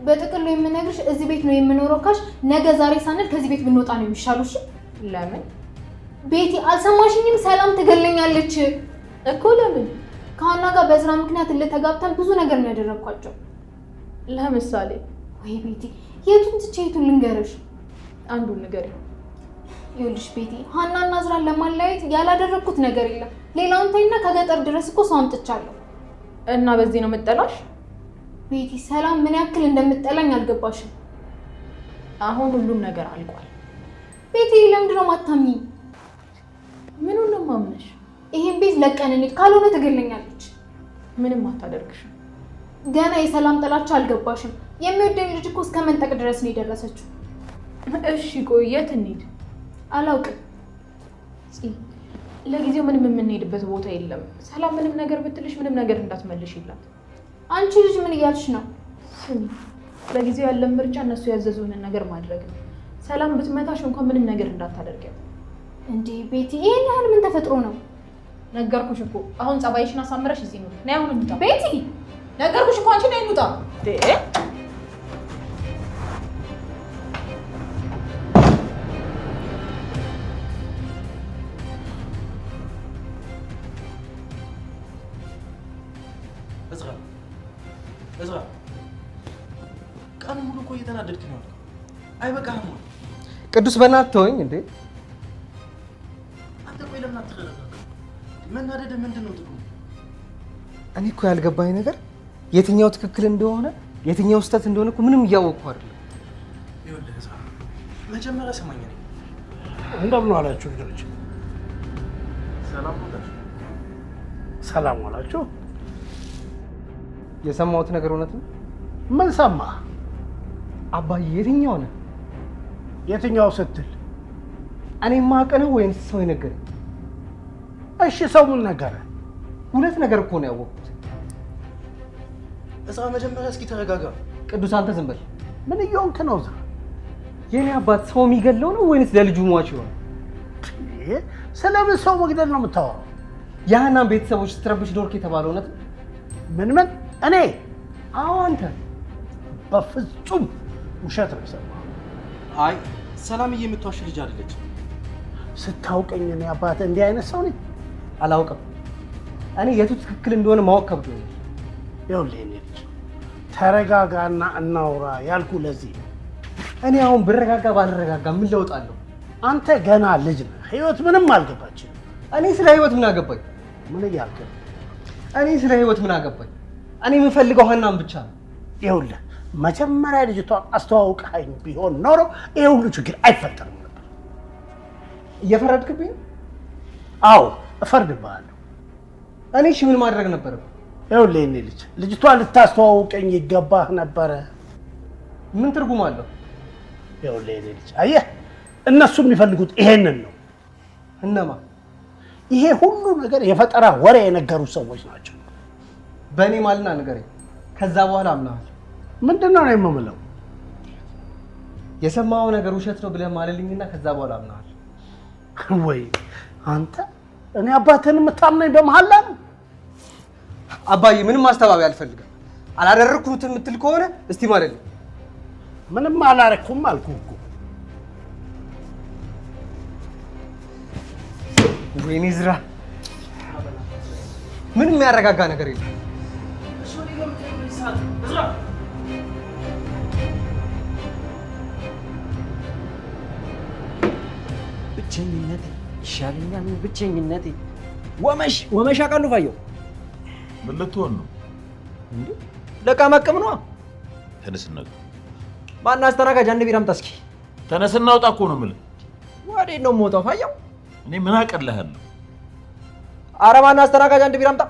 በጥቅሉ የምነግርሽ እዚህ ቤት ነው የምኖረው ካሽ ነገ ዛሬ ሳንል ከዚህ ቤት ብንወጣ ነው የሚሻለው። እሺ? ለምን? ቤቲ አልሰማሽኝም? ሰላም ትገለኛለች እኮ። ለምን? ከሀና ጋር በእዝራ ምክንያት ልተጋብተን ብዙ ነገር ነው ያደረኳቸው። ለምሳሌ? ወይ ቤቲ የቱን ትቼ የቱን ልንገርሽ? አንዱን ንገሪ። ይኸውልሽ ቤቲ ሀናና እዝራን ለማለያየት ያላደረኩት ነገር የለም። ሌላውን ተይና ከገጠር ድረስ እኮ ሰው አምጥቻለሁ። እና በዚህ ነው የምጠላሽ? ቤቲ ሰላም ምን ያክል እንደምጠላኝ አልገባሽም። አሁን ሁሉም ነገር አልቋል። ቤቴ ለምንድን ነው የማታምኚኝ? ምኑን ነው የማምንሽ? ይሄን ቤት ለቀን እንሂድ፣ ካልሆነ ትገለኛለች። ምንም አታደርግሽም። ገና የሰላም ጥላቻ አልገባሽም። የሚወደኝ ልጅ እኮ እስከ መንጠቅ ድረስ ነው የደረሰችው። እሺ ቆይ የት እንሂድ? አላውቅም። ለጊዜው ምንም የምንሄድበት ቦታ የለም። ሰላም ምንም ነገር ብትልሽ ምንም ነገር እንዳትመልሽላት። አንቺ ልጅ ምን እያልሽ ነው? ስሚ፣ ለጊዜው ያለን ምርጫ እነሱ ያዘዙንን ነገር ማድረግ ነው። ሰላም ብትመታሽ እንኳን ምንም ነገር እንዳታደርጊያት። እንዴ ቤቲ፣ ይሄን ያህል ምን ተፈጥሮ ነው? ነገርኩሽ እኮ አሁን ጸባይሽን አሳምረሽ እዚህ ነው። ነይ አሁን እንውጣ። ቤቲ፣ ነገርኩሽ እኮ አንቺ ነይ እንውጣ። እዝራ ቀኑ ሙሉ እኮ እየተናደድክ ነው። አይበቃህም ወይ? ቅዱስ በእናትህ ተወኝ እንዴ! አንተ ቆይ ለምን አትረጋጋም? መናደድ ምንድን ነው ጥቅሙ? እኔ እኮ ያልገባኝ ነገር የትኛው ትክክል እንደሆነ የትኛው ስህተት እንደሆነ እኮ ምንም እያወቅኩ አይደለም። ይኸውልህ እዝራ መጀመሪያ ስማኝ። እኔ እንደምን ዋላችሁ ልጆች? ሰላም ነው። ሰላም ዋላችሁ። የሰማሁት ነገር እውነት ነው? ምን ሰማህ? አባዬ የትኛው ነህ? የትኛው ስትል እኔ የማውቅ ነው ወይንስ ሰው የነገረኝ? እሺ ሰው ምን ነገረ? ሁለት ነገር እኮ ነው ያወቅሁት። እዝራ መጀመሪያ እስኪ ተረጋጋ። ቅዱስ አንተ ዝም በል። ምን እየሆንክ ነው እዝራ? የኔ አባት ሰው የሚገለው ነው ወይንስ ለልጁ ሟች ይሆን? ስለምን ሰው መግደል ነው የምታወራው? የሀናን ቤተሰቦች ስትረብሽ ዶርክ የተባለው እውነት ነው? ምን እኔ? አዎ አንተ። በፍጹም ውሸት ነው የሰማኸው። አይ ሰላምዬ የምትዋሽ ልጅ አይደለች። ስታውቀኝ እኔ አባትህ እንዲህ አይነት ሰው ነኝ? አላውቅም። እኔ የቱ ትክክል እንደሆነ ማወቅ ከብዶኛል። ይኸውልህ የእኔ ልጅ ተረጋጋና እናውራ ያልኩህ ለዚህ ነው። እኔ አሁን ብረጋጋ ባልረጋጋ ምን ለውጥ አለው? አንተ ገና ልጅ ነህ። ህይወት ምንም አልገባችም። እኔ ስለ ህይወት ምን አገባኝ? ምን እያልክ ነው? እኔ ስለ ህይወት ምን አገባኝ? እኔ የምፈልገው ሀናን ብቻ ነው። ይኸውልህ መጀመሪያ ልጅቷን አስተዋውቀኸኝ ቢሆን ኖሮ ይሄ ሁሉ ችግር አይፈጠርም ነበር። እየፈረድክብኝ? አዎ እፈርድብሃለሁ። እኔ እሺ ምን ማድረግ ነበረብኝ? ይኸውልህ የእኔ ልጅ ልጅቷን ልታስተዋውቀኝ ይገባህ ነበረ። ምን ትርጉም አለው? ይኸውልህ የእኔ ልጅ አየህ፣ እነሱ የሚፈልጉት ይሄንን ነው። እነማ? ይሄ ሁሉ ነገር የፈጠራ ወሬ የነገሩ ሰዎች ናቸው። በእኔ ማልና ንገረኝ፣ ከዛ በኋላ አምናለሁ። ምንድን ነው የምምለው? የሰማኸው ነገር ውሸት ነው ብለህ ማለልኝና ከዛ በኋላ አምናለሁ። ወይ አንተ እኔ አባትህን የምታምነኝ በመሀላ ነው? አባዬ ምንም ማስተባበያ አልፈልግም። አላደረግኩትም የምትል ከሆነ እስቲ ማለልኝ። ምንም አላረኩም አልኩህ እኮ። ወይኔ ዝራ፣ ምንም ያረጋጋ ነገር የለም። ብቸኝነቴ ይሻለኛል፣ ብቸኝነቴ። ወመሽ አውቃለሁ። ፋየው ምን ልትሆን ነው? ለቃ መቀም ነዋ። ተነስና ማነው አስተናጋጅ? አንድ ቢራ አምጣ እስኪ። ተነስና ውጣ እኮ ነው የምልህ። ወዴት ነው የምወጣው ፋየው? እኔ ምን አቀልሃለሁ? ኧረ ማነው አስተናጋጅ? አንድ ቢራ አምጣ።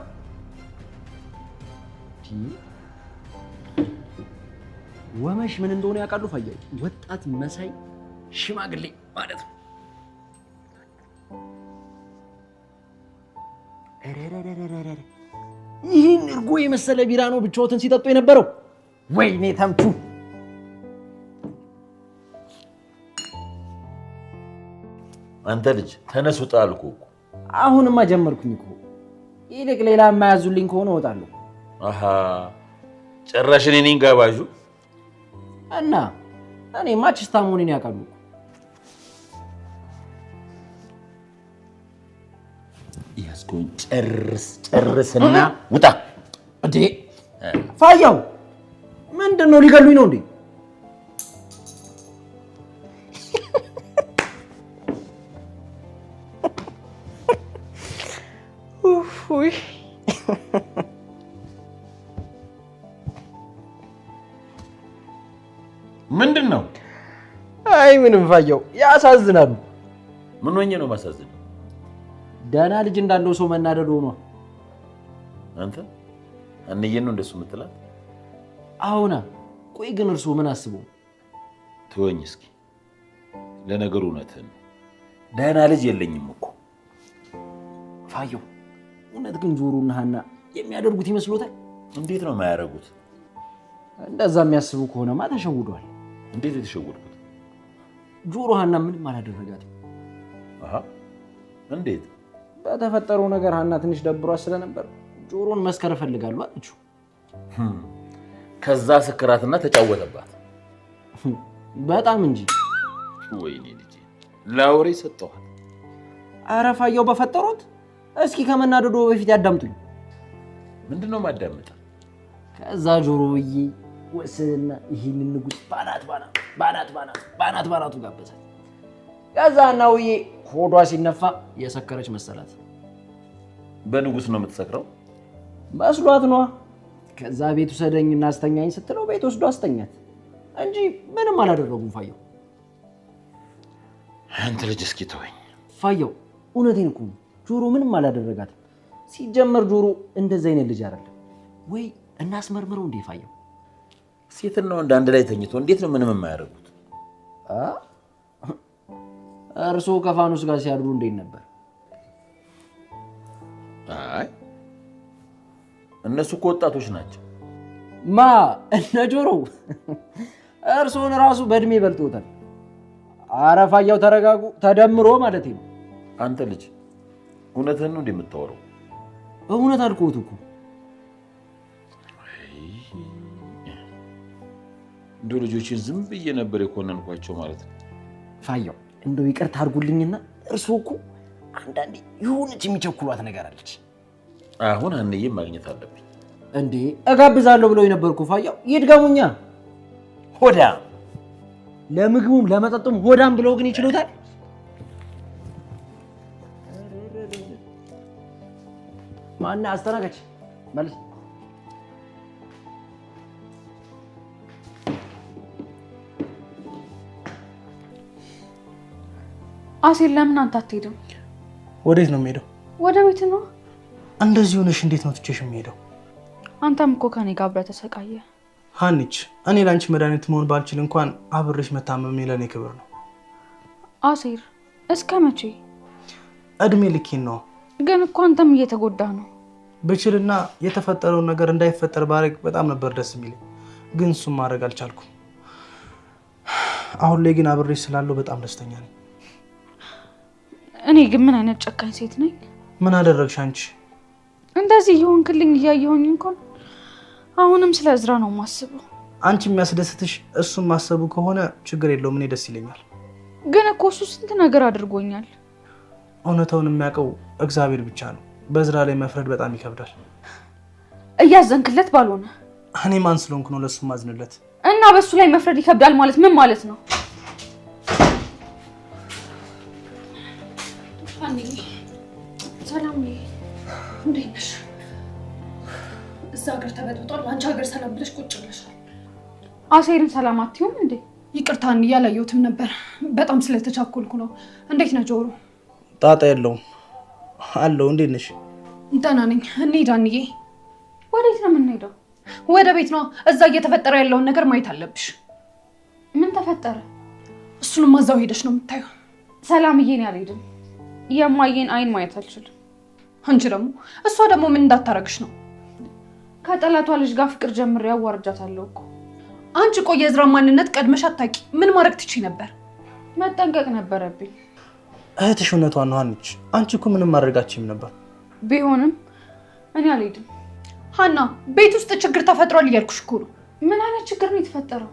ወመሽ ምን እንደሆነ ያውቃሉ ፋየው? ወጣት መሳይ ሽማግሌ ማለት ነው። ይህን እርጎ የመሰለ ቢራ ነው ብቻዎትን ሲጠጡ የነበረው። ወይኔ ተምቹ! አንተ ልጅ ተነስ ውጣ አልኩህ እኮ። አሁንማ ጀመርኩኝ እኮ። ይልቅ ሌላ የማያዙልኝ ከሆነ እወጣለሁ። አሃ ጭራሽ እኔ ነኝ ጋባዡ? እና እኔማ ችስታ መሆኔን ያውቃሉ። ያዝከውን ጨርስና ውጣ። እንዴ ፋያው ምንድን ነው? ሊገሉኝ ነው እንዴ? ውይ ምንድን ነው? አይ ምንም ፋየው ያሳዝናሉ። ምን ሆኜ ነው ማሳዝን? ደህና ልጅ እንዳለው ሰው መናደድ ሆኖ። አንተ አንየን ነው እንደሱ የምትላት? አሁና ቆይ ግን እርሱ ምን አስበው? ተወኝ እስኪ። ለነገሩ እውነትህን ነው። ደህና ልጅ የለኝም እኮ ፋየው። እውነት ግን ጆሮና ሀና የሚያደርጉት ይመስሎታል? እንዴት ነው የማያደርጉት? እንደዛ የሚያስቡ ከሆነማ ተሸውዷል። እንዴት የተሸወድኩት? ጆሮ ሀና ምንም አላደረጋትም። አሃ እንዴት? በተፈጠረው ነገር ሀና ትንሽ ደብሯት ስለነበር ጆሮን መስከር እፈልጋለሁ አለችው። ከዛ ስክራትና ተጫወተባት። በጣም እንጂ። ወይኔ ልጄ ላውሬ ሰጠዋል። ኧረ ፋየው በፈጠሩት እስኪ ከመናደዶ በፊት ያዳምጡኝ። ምንድነው ማዳመጥ? ከዛ ጆሮዬ ወሰደና ይሄንን ንጉስ ባናቱ ጋበዛት። ከዛ ናውዬ ሆዷ ሲነፋ የሰከረች መሰላት። በንጉስ ነው የምትሰክረው? መስሏት ነዋ። ከዛ ቤት ውሰደኝና አስተኛኝ ስትለው ቤት ወስዶ አስተኛት እንጂ ምንም አላደረጉም። ፋየው አንተ ልጅ እስኪ ተወኝ። ፋየው እውነቴን እኮ ነው። ጆሮ ምንም አላደረጋትም። ሲጀመር ጆሮ እንደዚህ አይነት ልጅ አይደለም ወይ? እናስመርምረው እንዴ ፋየው? ሴትና ወንድ አንድ ላይ ተኝቶ እንዴት ነው ምንም የማያደርጉት? እርሶ ከፋኑስ ጋር ሲያድሩ እንዴት ነበር? አይ እነሱ እኮ ወጣቶች ናቸው። ማ እነ ጆሮ እርሶን ራሱ በእድሜ በልጦታል። ኧረ ፋየው ተረጋጉ። ተደምሮ ማለት ነው። አንተ ልጅ እውነትህን ነው እንደምታወራው? እውነት አልኩት እኮ። እንደው ልጆችን ዝም ብዬ ነበር የኮነንኳቸው ማለት ነው። ፋየው እንደው ይቅርታ አድርጉልኝና እርሶ እኮ አንዳንዴ የሆነች የሚቸኩሏት ነገር አለች። አሁን አንዬ ማግኘት አለብኝ። እንዴ እጋብዛለሁ ብለው የነበርኩ ፋየው ይድገሙኛ። ሆዳ ለምግቡም ለመጠጡም ሆዳም ብለው ግን ይችሉታል። ማና አስተናገች መልስ። አሴር ለምን አንተ አትሄድም? ወዴት ነው የምሄደው? ወደ ቤት ነው። እንደዚህ ሆነሽ እንዴት ነው ትቼሽ የምሄደው? አንተም እኮ ከኔ ጋር አብረህ ተሰቃየ። ሀኒች እኔ ላንቺ መድኃኒት መሆን ባልችል እንኳን አብሬሽ መታመም ለኔ ክብር ነው። አሴር እስከ መቼ? እድሜ ልኬን ነው። ግን እኮ አንተም እየተጎዳህ ነው። ብችልና የተፈጠረውን ነገር እንዳይፈጠር ባረግ በጣም ነበር ደስ የሚለኝ፣ ግን እሱም ማድረግ አልቻልኩም። አሁን ላይ ግን አብሬሽ ስላለው በጣም ደስተኛ ነኝ። እኔ ግን ምን አይነት ጨካኝ ሴት ነኝ? ምን አደረግሽ አንቺ? እንደዚህ የሆንክልኝ እያየሁኝ እንኳን አሁንም ስለ እዝራ ነው የማስበው። አንቺ የሚያስደስትሽ እሱም ማሰቡ ከሆነ ችግር የለውም፣ እኔ ደስ ይለኛል። ግን እኮ እሱ ስንት ነገር አድርጎኛል። እውነታውን የሚያውቀው እግዚአብሔር ብቻ ነው። በእዝራ ላይ መፍረድ በጣም ይከብዳል። እያዘንክለት ባልሆነ እኔ ማን ስለሆንኩ ነው ለሱ ማዝንለት? እና በሱ ላይ መፍረድ ይከብዳል ማለት ምን ማለት ነው? ሰላም እንዴት ነሽ? እዛ ሀገር ተበጥብጧል፣ አንቺ ሀገር ሰላም ብለሽ ቁጭ ብለሻል። አሴርን ሰላም አትይውም እንዴ? ይቅርታ እያላየሁትም ነበር፣ በጣም ስለተቻኮልኩ ነው። እንዴት ነህ ጆሮ? ጣጣ የለውም አለው። እንዴት ነሽ? ደህና ነኝ። እንሂድ አንዬ። ወዴት ነው የምንሄደው? ወደ ቤት ነው። እዛ እየተፈጠረ ያለውን ነገር ማየት አለብሽ። ምን ተፈጠረ? እሱንም እዛው ሄደሽ ነው የምታየው። ሰላምዬን አልሄድም። የማየን አይን ማየት አልችልም። አንቺ ደግሞ እሷ ደግሞ ምን እንዳታረግሽ ነው? ከጠላቷ ልጅ ጋር ፍቅር ጀምሬ ያዋርጃታለሁ እኮ። አንቺ ቆይ የእዝራ ማንነት ቀድመሽ አታውቂ። ምን ማድረግ ትችይ ነበር? መጠንቀቅ ነበረብኝ። እህትሽ እውነቷን ነው ሀኒች። አንቺ እኮ ምንም ማድረጋችም ነበር። ቢሆንም እኔ አልሄድም። ሀና ቤት ውስጥ ችግር ተፈጥሯል እያልኩሽ እኮ ነው። ምን አይነት ችግር ነው የተፈጠረው?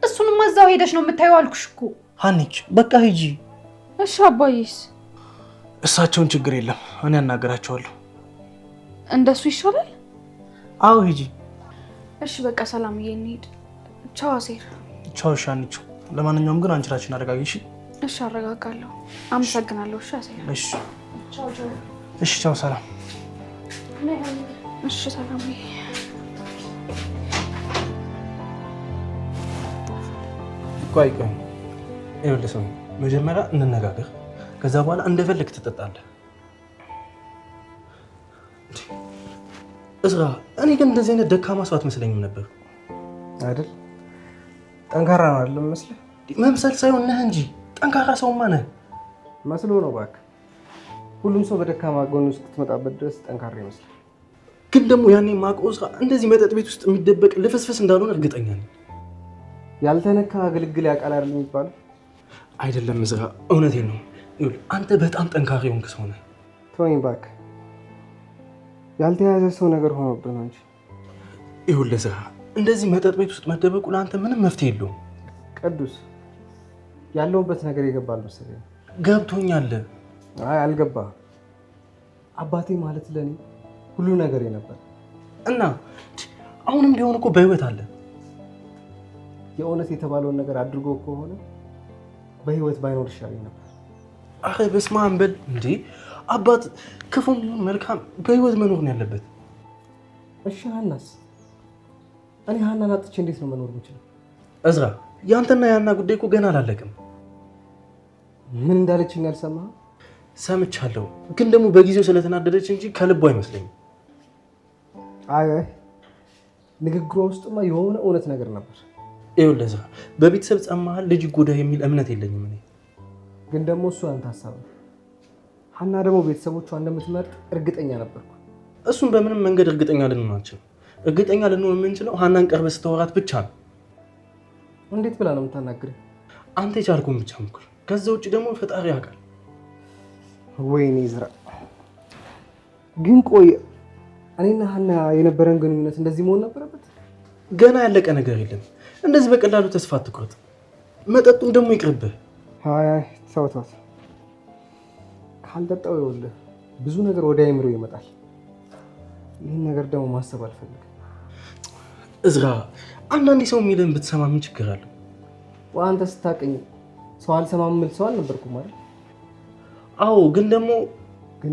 እሱንም እዛው ሄደሽ ነው የምታየው አልኩሽ እኮ። ሀኒች በቃ ሂጂ። እሺ አባዬስ? እሳቸውን ችግር የለም እኔ አናገራቸዋለሁ። እንደሱ ይሻላል። አዎ ሂጂ። እሺ በቃ ሰላምዬ እንሂድ። ቻው አሴር። ቻው እሺ ሀኒች። ለማንኛውም ግን አንቺ ራስሽን አረጋጊ እሺ? እሺ አረጋጋለሁ። አመሰግናለሁ። እሺ አሴር። እሺ ቻው ቻው። እሺ ቻው ሰላም። እሺ ሰላምዬ። ቆይ ይኸውልህ ሰው መጀመሪያ እንነጋገር፣ ከዛ በኋላ እንደፈለግ ትጠጣለህ። እዝራ እኔ ግን እንደዚህ አይነት ደካማ ሰው አትመስለኝም ነበር አይደል? ጠንካራ ነው አይደል መስለህ? መምሰል ሳይሆን ነህ እንጂ ጠንካራ ሰውማ ነህ መስሎ ነው እባክህ። ሁሉም ሰው በደካማ ጎኑ እስክትመጣበት ድረስ ጠንካራ ይመስላል። ግን ደግሞ ያኔ ማውቀው እዝራ እንደዚህ መጠጥ ቤት ውስጥ የሚደበቅ ልፍስፍስ እንዳልሆነ እርግጠኛ ነኝ። ያልተነካ ግልግል ያውቃል አይደል የሚባለው? አይደለም እዝራ፣ እውነቴን ነው። ይኸውልህ አንተ በጣም ጠንካራ የሆንክ ሰው ነህ። ተወኝ እባክህ። ያልተያዘ ሰው ነገር ሆኖብህ ነው እንጂ። ይኸውልህ እዝራ እንደዚህ መጠጥ ቤት ውስጥ መደበቁ ለአንተ ምንም መፍትሄ የለውም። ቅዱስ ያለውበት ነገር ይገባል መሰለኝ። ገብቶኛል። አይ አልገባህም። አባቴ ማለት ለኔ ሁሉ ነገር ነበር እና አሁንም ቢሆን እኮ በህይወት አለ። የእውነት የተባለውን ነገር አድርጎ ከሆነ በህይወት ባይኖር ይሻለኝ ነበር። አረ በስመ አብ በል እንዴ! አባት ክፉም ይሁን መልካም በህይወት መኖር ነው ያለበት። እሺ ሀናስ? እኔ ሀናን አጥቼ እንዴት ነው መኖር የምችለው? እዝራ ያንተና ያና ጉዳይ እኮ ገና አላለቅም። ምን እንዳለችኝ አልሰማህም? ሰምቻለሁ፣ ግን ደግሞ በጊዜው ስለተናደደች እንጂ ከልቧ አይመስለኝም። አይ ንግግሯ ውስጥማ የሆነ እውነት ነገር ነበር። ይኸውልህ እዝራ በቤተሰብ ጸብ መሃል ልጅ ይጎዳ የሚል እምነት የለኝም እኔ። ግን ደግሞ እሱ አንተ ሀሳብ ነው። ሀና ደግሞ ቤተሰቦቿ እንደምትመርጥ እርግጠኛ ነበርኩ። እሱን በምንም መንገድ እርግጠኛ ልንሆን አንችልም። እርግጠኛ ልንሆን የምንችለው ሀናን ቀርበህ ስተወራት ብቻ ነው። እንዴት ብላ ነው የምታናግረኝ? አንተ የቻልከውን ብቻ ሞክር። ከዛ ውጭ ደግሞ ፈጣሪ ያውቃል። ወይኔ እዝራ ግን ቆይ እኔና ሀና የነበረን ግንኙነት እንደዚህ መሆን ነበረበት? ገና ያለቀ ነገር የለም። እንደዚህ በቀላሉ ተስፋ አትቁረጥ። መጠጡም ደግሞ ይቅርብህ። አይ ተው ተው። ካልጠጣው ይኸውልህ ብዙ ነገር ወደ አይምሮ ይመጣል። ይህን ነገር ደግሞ ማሰብ አልፈልግም። እዝራ አንዳንዴ ሰው የሚልህን ብትሰማ ምን ችግር አለው? አንተ ስታቀኝ ሰው አልሰማም የምል ሰው አልነበርኩም አይደል? አዎ ግን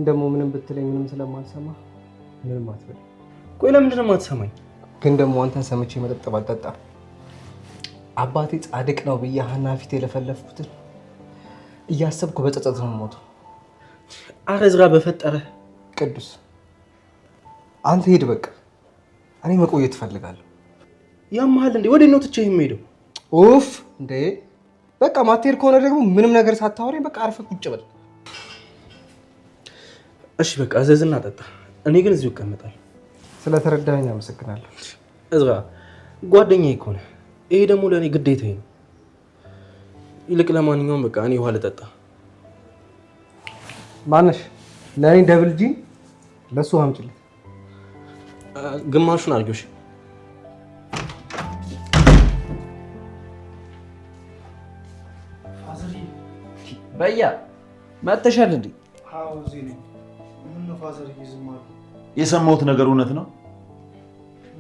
ደግሞ ምንም ብትለኝ ምንም ስለማልሰማ ምንም አትበል። ቆይ ለምንድን ነው የማትሰማኝ? ግን ደግሞ አንተን ሰምቼ መጠጥ ባልጠጣ አባቴ ጻድቅ ነው ብዬ ሀና ፊት የለፈለፍኩትን እያሰብኩ በጸጸት ነው የምሞተው። አረ እዝራ በፈጠረህ። ቅዱስ አንተ ሂድ በቃ። እኔ መቆየት እፈልጋለሁ። ያመሃል እንዴ? ወዴት ነው ትቼህ የምሄደው? ኡፍ እንዴ! በቃ ማትሄድ ከሆነ ደግሞ ምንም ነገር ሳታወራኝ በቃ አርፈህ ቁጭ በል። እሺ በቃ እዘዝና ጠጣ። እኔ ግን እዚሁ እቀመጣለሁ። ስለተረዳኸኝ አመሰግናለሁ። እዝራ ጓደኛዬ እኮ ነህ። ይሄ ደግሞ ለእኔ ግዴታዬ ነው። ይልቅ ለማንኛውም በቃ እኔ ውሃ ልጠጣ። ማነሽ? ለእኔ ደብል ጂ ለእሱ አምጪልኝ። ግማሹን አድርጊው። እሺ በያ መጥተሻል እንዴ? አዎ እዚህ ነኝ። ምን ነው ፋዘር ዝም አሉ? የሰማሁት ነገር እውነት ነው?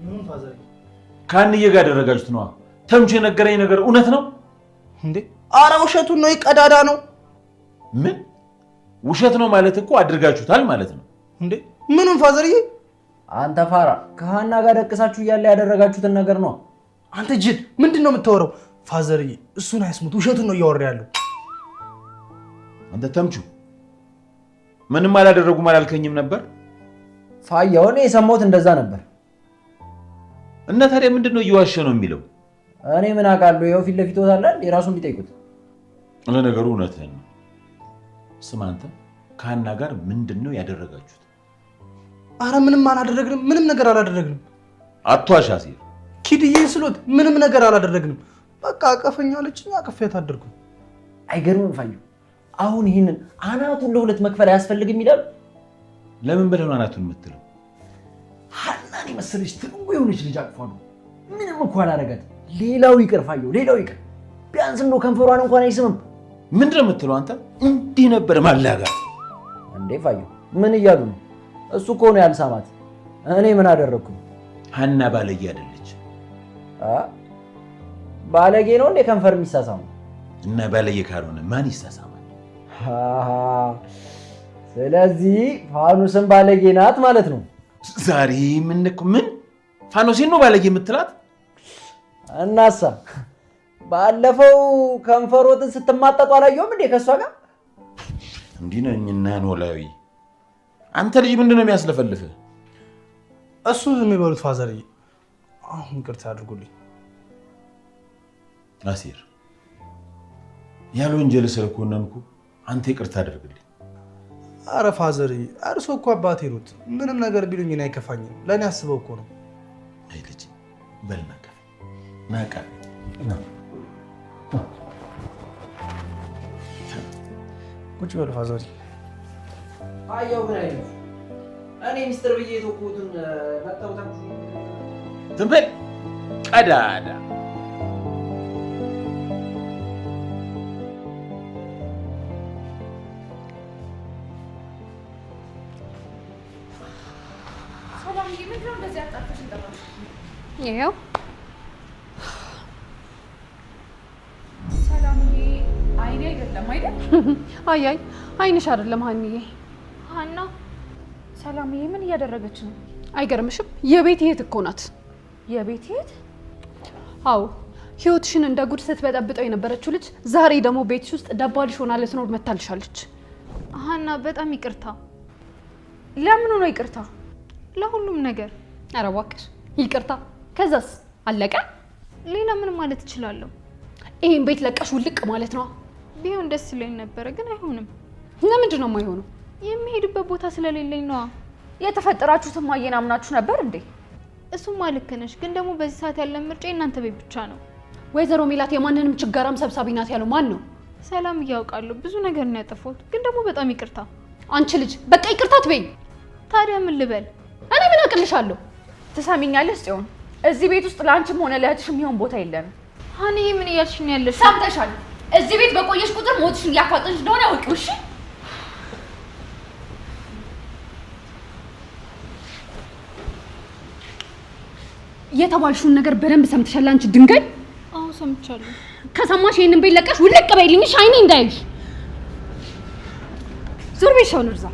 ምን ፋዘር? ከአንዬ ጋር ያደረጋችሁት ነዋ። ተምቹ የነገረኝ ነገር እውነት ነው እንዴ? አረ ውሸቱን ነው፣ ይቀዳዳ ነው። ምን ውሸት ነው ማለት እኮ አድርጋችሁታል ማለት ነው እንዴ? ምኑን ፋዘርዬ? አንተ ፋራ ከሀና ጋር ደቅሳችሁ እያለ ያደረጋችሁትን ነገር ነው። አንተ ጅል ምንድን ነው የምታወራው? ፋዘርዬ እሱን አይስሙት፣ ውሸቱን ነው እያወራ ያለው። አንተ ተምቹ ምንም አላደረጉም አላልከኝም ነበር? ፋያው እኔ የሰማሁት እንደዛ ነበር። እና ታዲያ ምንድን ነው እየዋሸ ነው የሚለው? እኔ ምን አውቃለሁ? ይኸው ፊት ለፊት ወታለን የራሱን ቢጠይቁት። ለነገሩ እውነትህን ነው። ስማ አንተ ከሀና ጋር ምንድን ነው ያደረጋችሁት? አረ ምንም አላደረግንም፣ ምንም ነገር አላደረግንም። አትዋሽ አሲር። ኪድዬ ስሎት ምንም ነገር አላደረግንም። በቃ አቀፈኛለችኝ፣ አቀፈያት አደርኩ። አይገርምም ፋዩ? አሁን ይህንን አናቱን ለሁለት መክፈል አያስፈልግም ይላሉ። ለምን ብለህ ነው አናቱን የምትለው? ሀናን የመሰለች ትንጉ የሆነች ልጅ አቅፏ ነው። ምንም እኮ አላደረጋትም። ሌላው ይቅር ፋዩ፣ ሌላው ይቅር። ቢያንስ እንደው ከንፈሯን እንኳን አይስምም። ምንድን ነው የምትለው አንተ? እንዲህ ነበር ማላጋት እንዴ? ፋዩ ምን እያሉ ነው? እሱ እኮ ነው ያልሳማት። እኔ ምን አደረግኩኝ? ሀና ባለጌ አይደለች። ባለጌ ነው እንዴ ከንፈር የሚሳሳሙ? እና ባለጌ ካልሆነ ማን ይሳሳማል? ስለዚህ ፋኑስም ባለጌ ናት ማለት ነው። ዛሬ ምን ፋኖሴን ነው ባለጌ የምትላት? እናሳ ባለፈው ከንፈሮትን ስትማጠጡ አላየሁም እንዴ ከሷ ጋር? እንዲህ ነኝና ኖላዊ። አንተ ልጅ ምንድን ነው የሚያስለፈልፍ? እሱ ዝም ይበሉት ፋዘርዬ። አሁን ይቅርታ አድርጉልኝ። አሲር ያለ ወንጀል ስለኮነንኩ አንተ ይቅርታ አድርግልኝ። አረ ፋዘርዬ፣ እርሶ እኮ አባቴ ኖት። ምንም ነገር ቢሉኝ እኔ አይከፋኝም። ለእኔ አስበው እኮ ነው። አይ ልጅ በል ናቀፍ ቁጭ በሉ ፋዘርዬ። አየው ምን አይነት እኔ ሚስጥር ብዬ የተውኩትን መጣውታችሁ ዝም በል ቀዳዳ። ይኸው ሰላምዬ፣ አይኔ አይደለም አይደል? አይ አይንሽ አይደለም ሀኒዬ። ሀና ሰላምዬ ምን እያደረገች ነው? አይገርምሽም? የቤት እህት እኮ ናት። የቤት እህት? አዎ፣ ህይወትሽን እንደ ጉድ ስትበጠብጠው የነበረችው ልጅ ዛሬ ደግሞ ቤትሽ ውስጥ ደባልሽ ሆና ልትኖር መታልሻለች። ሀና በጣም ይቅርታ። ለምኑ ነው ይቅርታ? ለሁሉም ነገር። ኧረ እባክሽ ይቅርታ። ከዛስ አለቀ? ሌላ ምን ማለት እችላለሁ? ይሄን ቤት ለቀሽ ውልቅ ማለት ነው። ቢሆን ደስ ይለኝ ነበረ፣ ግን አይሆንም። ለምንድን ነው የማይሆነው? የሚሄድበት ቦታ ስለሌለኝ ነዋ። የተፈጠራችሁትን ማየን አምናችሁ ነበር እንዴ? እሱማ ልክ ነሽ፣ ግን ደግሞ በዚህ ሰዓት ያለን ምርጫ የእናንተ ቤት ብቻ ነው። ወይዘሮ ሜላት የማንንም ችጋራም ሰብሳቢ ናት ያለው ማን ነው? ሰላም እያውቃለሁ፣ ብዙ ነገር ነው ያጠፋሁት፣ ግን ደግሞ በጣም ይቅርታ። አንቺ ልጅ በቃ ይቅርታ ትበይኝ። ታዲያ ምን ልበል? እኔ ምን አቅልሻለሁ? ትሰሚኛለሽ ጽዮን? እዚህ ቤት ውስጥ ለአንቺም ሆነ ለእህትሽ የሚሆን ቦታ የለንም። ሀኒዬ ምን እያልሽ ነው ያለሽ? ሰምተሻል? እዚህ ቤት በቆየሽ ቁጥር ሞትሽን እያፋጠንሽ እንደሆነ አውቂው። እሺ የተባልሽውን ነገር በደንብ ሰምተሻል አንቺ ድንጋይ? አዎ ሰምቻለሁ። ከሰማሽ ይሄንን ቤት ለቀሽ ውልቅ በይልኝ። አይኔ እንዳይልሽ ዞር በይ። ሻውን እርዛ